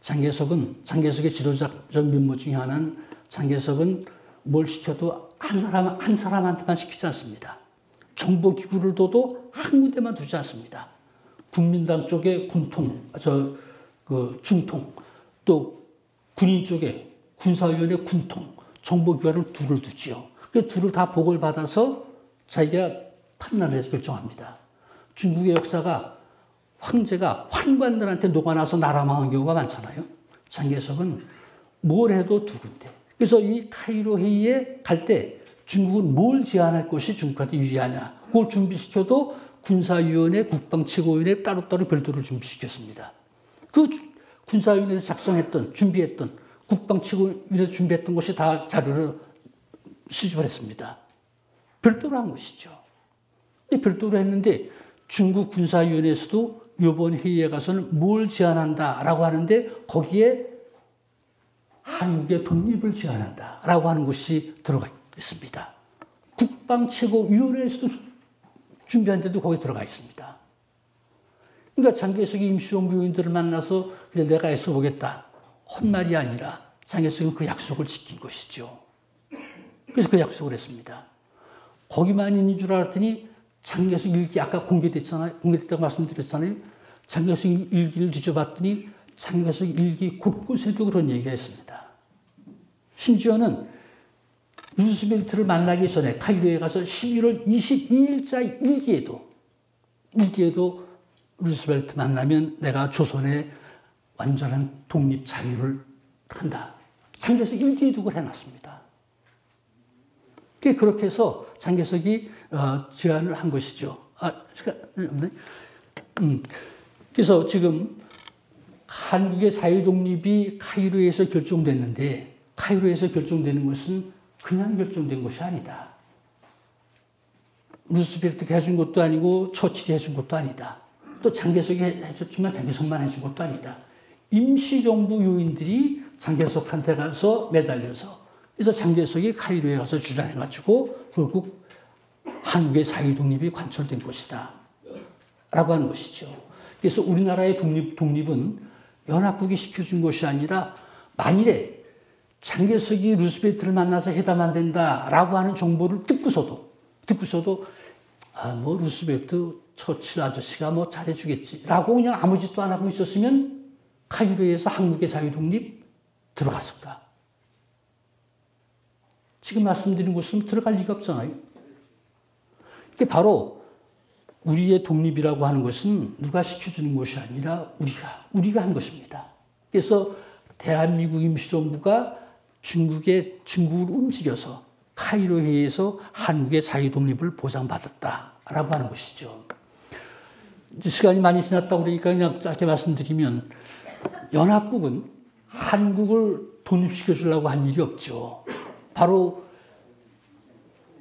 장개석의 지도자적 면모 중에 하나는 장개석은 뭘 시켜도 한 사람한테만 시키지 않습니다. 정보기구를 둬도 한 군데만 두지 않습니다. 국민당 쪽에 중통, 또 군인 쪽에 군사위원회 군통, 정보기관을 둘을 두지요. 그 둘을 다 보고를 받아서 자기가 판단을 해서 결정합니다. 중국의 역사가 황제가 환관들한테 녹아나서 나라 망한 경우가 많잖아요. 장개석은 뭘 해도 두 군데. 그래서 이 카이로 회의에 갈 때 중국은 뭘 제안할 것이 중국한테 유리하냐. 그걸 준비시켜도 군사위원회, 국방최고위원회 따로따로 별도로 준비시켰습니다. 그 군사위원회에서 준비했던 국방최고위원회에서 준비했던 것이 다 자료를 수집을 했습니다. 별도로 한 것이죠. 별도로 했는데 중국 군사위원회에서도 이번 회의에 가서는 뭘 제안한다라고 하는데 거기에 한국의 독립을 제안한다라고 하는 것이 들어가 있습니다. 국방최고위원회에서도 준비한 데도 거기 들어가 있습니다. 그러니까 장개석이 임시정부 요인들을 만나서 그래 내가 애써보겠다. 헛말이 아니라 장개석은 그 약속을 지킨 것이죠. 그래서 그 약속을 했습니다. 거기만 있는 줄 알았더니 장개석 일기 아까 공개됐다고 말씀드렸잖아요. 장개석 일기를 뒤져봤더니 장개석 일기 곳곳에도 그런 얘기가 있습니다. 심지어는 루스벨트를 만나기 전에 카이로에 가서 11월 22일자 일기에도 루스벨트 만나면 내가 조선의 완전한 독립 자유를 한다. 장개석 일기에도 그걸 해놨습니다. 그렇게 해서 장개석이 제안을 한 것이죠. 그래서 지금 한국의 자유독립이 카이로에서 결정됐는데 카이로에서 결정되는 것은 그냥 결정된 것이 아니다. 루스벨트가 해준 것도 아니고 처칠이 해준 것도 아니다. 또 장개석이 해줬지만 장개석만 해준 것도 아니다. 임시정부 요인들이 장개석한테 가서 매달려서 그래서 장개석이 카이로에 가서 주장해가지고 결국 한국의 자유독립이 관철된 것이다. 라고 하는 것이죠. 그래서 우리나라의 독립은 연합국이 시켜준 것이 아니라 만일에 장개석이 루스벨트를 만나서 회담 된다라고 하는 정보를 듣고서도 루스벨트 처칠 아저씨가 잘해주겠지라고 그냥 아무 짓도 안 하고 있었으면 카이로에서 한국의 자유독립 들어갔을까? 지금 말씀드린 것은 들어갈 리가 없잖아요. 이게 바로 우리의 독립이라고 하는 것은 누가 시켜주는 것이 아니라 우리가 한 것입니다. 그래서 대한민국 임시정부가 중국을 움직여서 카이로 회의에서 한국의 자유 독립을 보장받았다라고 하는 것이죠. 이제 시간이 많이 지났다고 그러니까 그냥 짧게 말씀드리면 연합국은 한국을 독립시켜 주려고 한 일이 없죠. 바로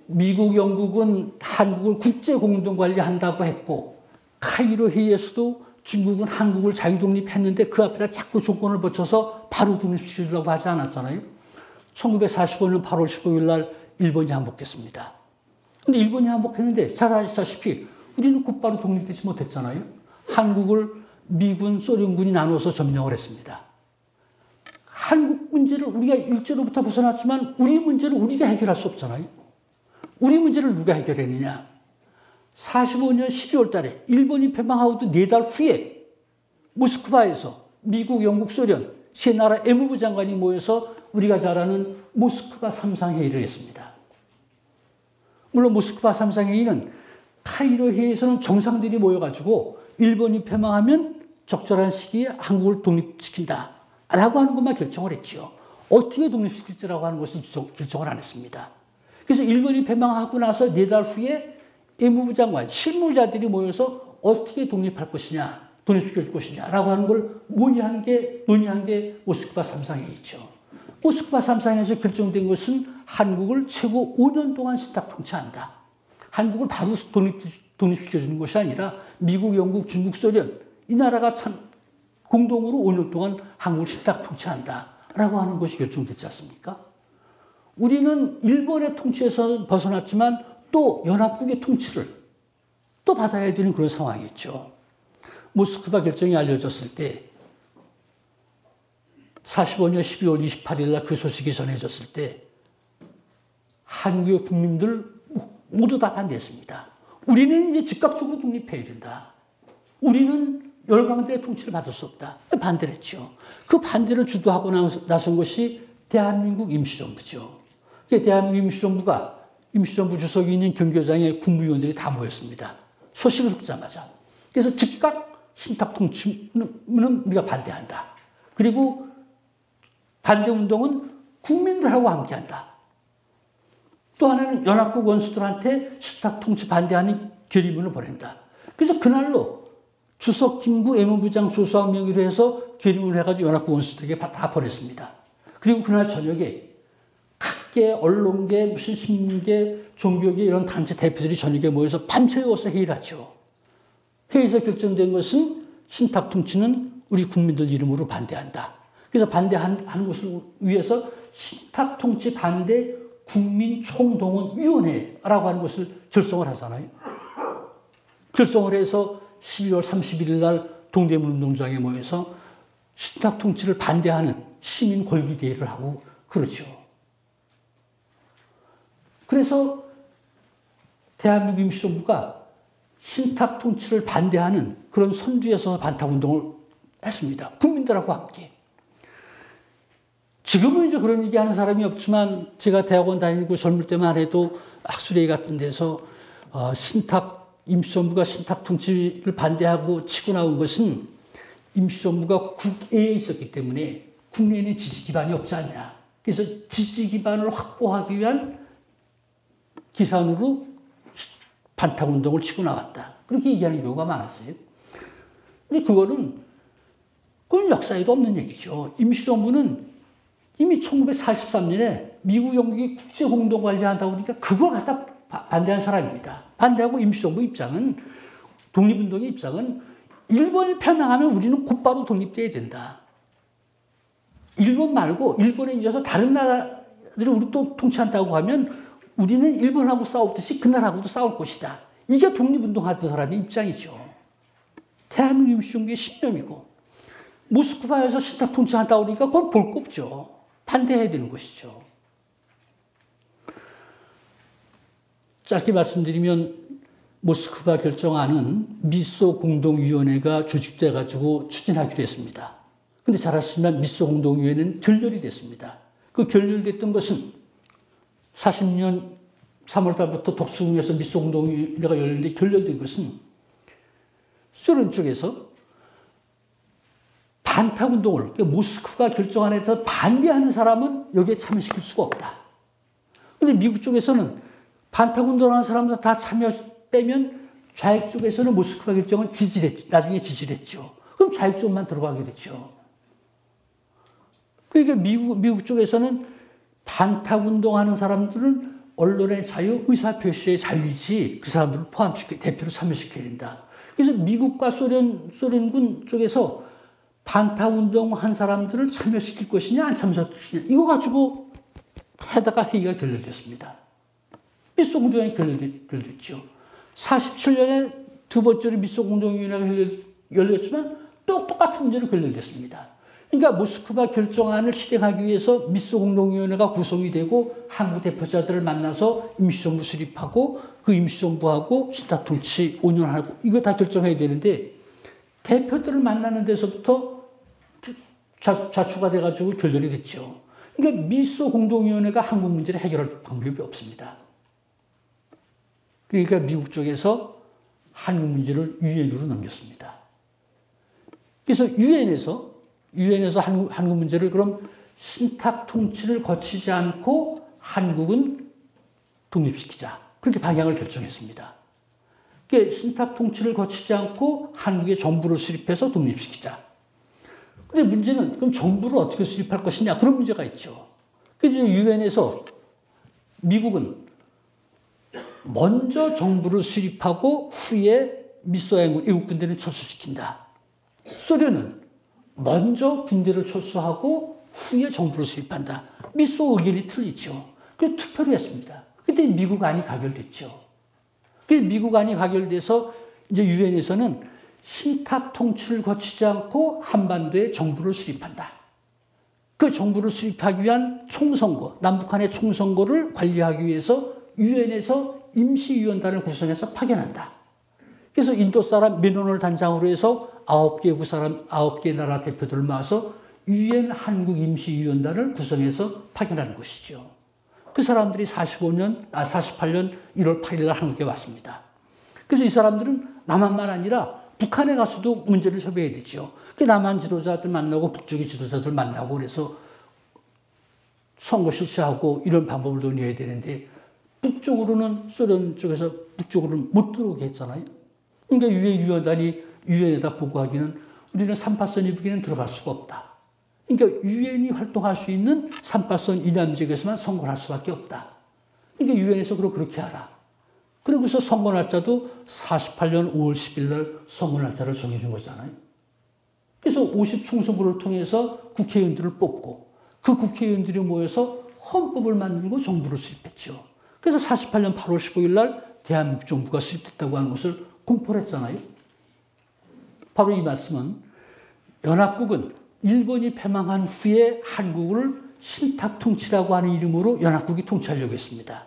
미국, 영국은 한국을 국제 공동 관리한다고 했고 카이로 회의에서도 중국은 한국을 자유 독립했는데 그 앞에다 자꾸 조건을 붙여서 바로 독립시켜 주려고 하지 않았잖아요. 1945년 8월 15일 날 일본이 항복했습니다. 근데 일본이 항복했는데 잘 아시다시피 우리는 곧바로 독립되지 못했잖아요. 한국을 미군, 소련군이 나눠서 점령을 했습니다. 한국 문제를 우리가 일제로부터 벗어났지만 우리 문제를 우리가 해결할 수 없잖아요. 우리 문제를 누가 해결했느냐. 45년 12월 달에 일본이 패망하고도 4달 후에 모스크바에서 미국, 영국, 소련 세 나라 외무부 장관이 모여서 우리가 잘 아는 모스크바 3상 회의를 했습니다. 물론 모스크바 3상 회의는 카이로 회의에서는 정상들이 모여가지고 일본이 패망하면 적절한 시기에 한국을 독립시킨다 라고 하는 것만 결정을 했죠. 어떻게 독립시킬지라고 하는 것은 결정을 안 했습니다. 그래서 일본이 패망하고 나서 4달 후에 외무부 장관, 실무자들이 모여서 어떻게 독립할 것이냐, 독립시킬 것이냐라고 하는 걸 논의한 게 모스크바 3상회의죠. 모스크바 3상회의에서 결정된 것은 한국을 최고 5년 동안 신탁 통치한다. 한국을 바로 독립시켜주는 것이 아니라 미국, 영국, 중국, 소련 이 나라가 참 공동으로 5년 동안 한국을 신탁 통치한다라고 하는 것이 결정됐지 않습니까? 우리는 일본의 통치에서 벗어났지만 또 연합국의 통치를 또 받아야 되는 그런 상황이었죠. 모스크바 결정이 알려졌을 때 45년 12월 28일 날 그 소식이 전해졌을 때 한국의 국민들 모두 다 반대했습니다. 우리는 이제 즉각적으로 독립해야 된다. 우리는 열강대의 통치를 받을 수 없다. 반대를 했죠. 그 반대를 주도하고 나선 것이 대한민국 임시정부죠. 대한민국 임시정부 주석이 있는 경교장에 국무위원들이 다 모였습니다. 소식을 듣자마자. 그래서 즉각 신탁 통치는 우리가 반대한다. 그리고 반대운동은 국민들하고 함께한다. 또 하나는 연합국 원수들한테 신탁 통치 반대하는 결의문을 보낸다. 그래서 그날로 주석 김구 외무부장 조수학 명의로 해서 결의문을 해가지고 연합국 원수들에게 다 보냈습니다. 그리고 그날 저녁에 각계, 언론계, 무슨 신문계, 종교계 이런 단체 대표들이 저녁에 모여서 밤새워서 회의를 하죠. 회의에서 결정된 것은 신탁 통치는 우리 국민들 이름으로 반대한다. 그래서 반대하는 것을 위해서 신탁 통치 반대 국민총동원위원회라고 하는 것을 결성을 하잖아요. 결성을 해서 12월 31일 날 동대문 운동장에 모여서 신탁 통치를 반대하는 시민 골기 대회를 하고 그렇죠. 그래서 대한민국 임시정부가 신탁 통치를 반대하는 그런 선두에서 반탁운동을 했습니다. 국민들하고 함께. 지금은 이제 그런 얘기 하는 사람이 없지만 제가 대학원 다니고 젊을 때만 해도 학술회의 같은 데서 임시정부가 신탁 통치를 반대하고 치고 나온 것은 임시정부가 국외에 있었기 때문에 국내에는 지지 기반이 없지 않냐. 그래서 지지 기반을 확보하기 위한 기산으로 반탁운동을 치고 나왔다. 그렇게 얘기하는 경우가 많았어요. 근데 그건 역사에도 없는 얘기죠. 임시정부는 이미 1943년에 미국, 영국이 국제공동 관리한다고 그러니까 그걸 갖다 반대한 사람입니다. 반대하고 임시정부 입장은, 독립운동의 입장은 일본이 패망하면 우리는 곧바로 독립돼야 된다. 일본 말고 일본에 이어서 다른 나라들이 우리 또 통치한다고 하면 우리는 일본하고 싸우듯이 그 나라하고도 싸울 것이다. 이게 독립운동하던 사람의 입장이죠. 대한민국 임시정부의 신념이고 모스크바에서 신탁 통치한다고 그러니까 그건 볼 거 없죠. 반대해야 되는 것이죠. 짧게 말씀드리면 모스크바 결정안은 미소 공동위원회가 조직돼 가지고 추진하기로 했습니다. 근데 잘 아시지만 미소 공동위원회는 결렬이 됐습니다. 그 결렬됐던 것은 40년 3월 달부터 독수궁에서 미소 공동위원회가 열렸는데 결렬된 것은 소련 쪽에서 반탁운동을, 그러니까 모스크바 결정안에 대해서 반대하는 사람은 여기에 참여시킬 수가 없다. 그런데 미국 쪽에서는 반탁운동하는 사람들 다 참여 빼면 좌익 쪽에서는 모스크바 결정을 나중에 지지했죠. 그럼 좌익 쪽만 들어가게 됐죠. 그러니까 미국 쪽에서는 반탁운동하는 사람들은 언론의 자유, 의사표시의 자유이지 그 사람들을 대표로 참여시켜야 된다. 그래서 미국과 소련군 쪽에서 반탁운동한 사람들을 참여시킬 것이냐 안 참여시킬 것이냐 이거 가지고 해다가 회의가 결렬됐습니다. 미소공동위원회가 결렬됐죠. 47년에 두 번째로 미소공동위원회가 열렸지만 또 똑같은 문제로 결렬됐습니다. 그러니까 모스크바 결정안을 실행하기 위해서 미소공동위원회가 구성이 되고 한국 대표자들을 만나서 임시정부 수립하고 그 임시정부하고 신탁통치 5년 하고 이거 다 결정해야 되는데 대표들을 만나는 데서부터 좌초가 돼가지고 결렬이 됐죠. 그러니까 미소공동위원회가 한국 문제를 해결할 방법이 없습니다. 그러니까 미국 쪽에서 한국 문제를 유엔으로 넘겼습니다. 그래서 유엔에서 한국 문제를 그럼 신탁 통치를 거치지 않고 한국은 독립시키자. 그렇게 방향을 결정했습니다. 그러니까 신탁 통치를 거치지 않고 한국의 정부를 수립해서 독립시키자. 근데 문제는 그럼 정부를 어떻게 수립할 것이냐 그런 문제가 있죠. 그래서 유엔에서 미국은 먼저 정부를 수립하고 후에 미소연군 일곱 군대는 철수시킨다. 소련은 먼저 군대를 철수하고 후에 정부를 수립한다. 미소 의견이 틀리죠. 그래서 투표를 했습니다. 그때 미국 안이 가결됐죠. 그래서 미국 안이 가결돼서 이제 유엔에서는 신탁 통치를 거치지 않고 한반도에 정부를 수립한다. 그 정부를 수립하기 위한 총선거, 남북한의 총선거를 관리하기 위해서 유엔에서 임시위원단을 구성해서 파견한다. 그래서 인도 사람 민원을 단장으로 해서 9개 나라 대표들을 모아서 유엔 한국 임시위원단을 구성해서 파견하는 것이죠. 그 사람들이 48년 1월 8일 날 한국에 왔습니다. 그래서 이 사람들은 남한만 아니라 북한에 가서도 문제를 협의해야 되죠. 그 남한 지도자들 만나고 북쪽의 지도자들 만나고 그래서 선거 실시하고 이런 방법을 논의해야 되는데 북쪽으로는 소련 쪽에서 북쪽으로는 못 들어오게 했잖아요. 그러니까 유엔 위원단이 유엔에다 보고하기는 우리는 3파선 이북에는 들어갈 수가 없다. 그러니까 유엔이 활동할 수 있는 3파선 이남 지역에서만 선거를 할 수밖에 없다. 그러니까 유엔에서 그렇게 하라. 그러고서 선거 날짜도 48년 5월 10일 날 선거 날짜를 정해준 거잖아요. 그래서 50총선거를 통해서 국회의원들을 뽑고 그 국회의원들이 모여서 헌법을 만들고 정부를 수립했죠. 그래서 48년 8월 15일 날 대한민국 정부가 수립됐다고 하는 것을 공포를 했잖아요. 바로 이 말씀은 연합국은 일본이 패망한 후에 한국을 신탁통치라고 하는 이름으로 연합국이 통치하려고 했습니다.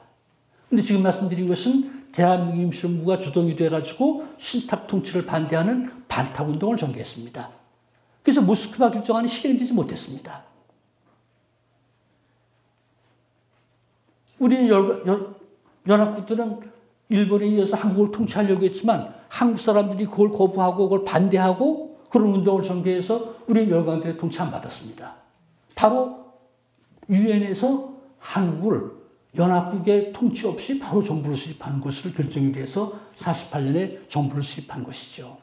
그런데 지금 말씀드린 것은 대한민국 임시정부가 주동이 돼가지고 신탁통치를 반대하는 반탁운동을 전개했습니다. 그래서 모스크바 결정안이 실행되지 못했습니다. 우리는 연합국들은 일본에 이어서 한국을 통치하려고 했지만 한국 사람들이 그걸 거부하고 그걸 반대하고 그런 운동을 전개해서 우리는 열강들의 통치 안 받았습니다. 바로 유엔에서 한국을 연합국의 통치 없이 바로 정부를 수립하는 것으로 결정이 돼서 48년에 정부를 수립한 것이죠.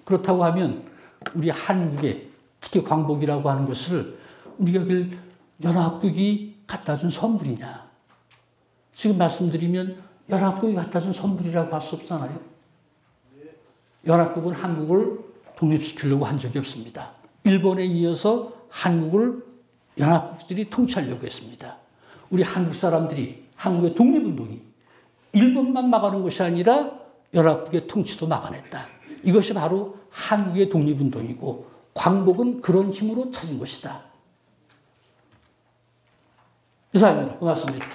그렇다고 하면 우리 한국에 특히 광복이라고 하는 것을 우리가 연합국이 갖다 준 선물이냐. 지금 말씀드리면 연합국이 갖다 준 선물이라고 할 수 없잖아요. 연합국은 한국을 독립시키려고 한 적이 없습니다. 일본에 이어서 한국을 연합국들이 통치하려고 했습니다. 우리 한국 사람들이 한국의 독립운동이 일본만 막아놓은 것이 아니라 연합국의 통치도 막아냈다. 이것이 바로 한국의 독립운동이고 광복은 그런 힘으로 찾은 것이다. 이상입니다. 고맙습니다.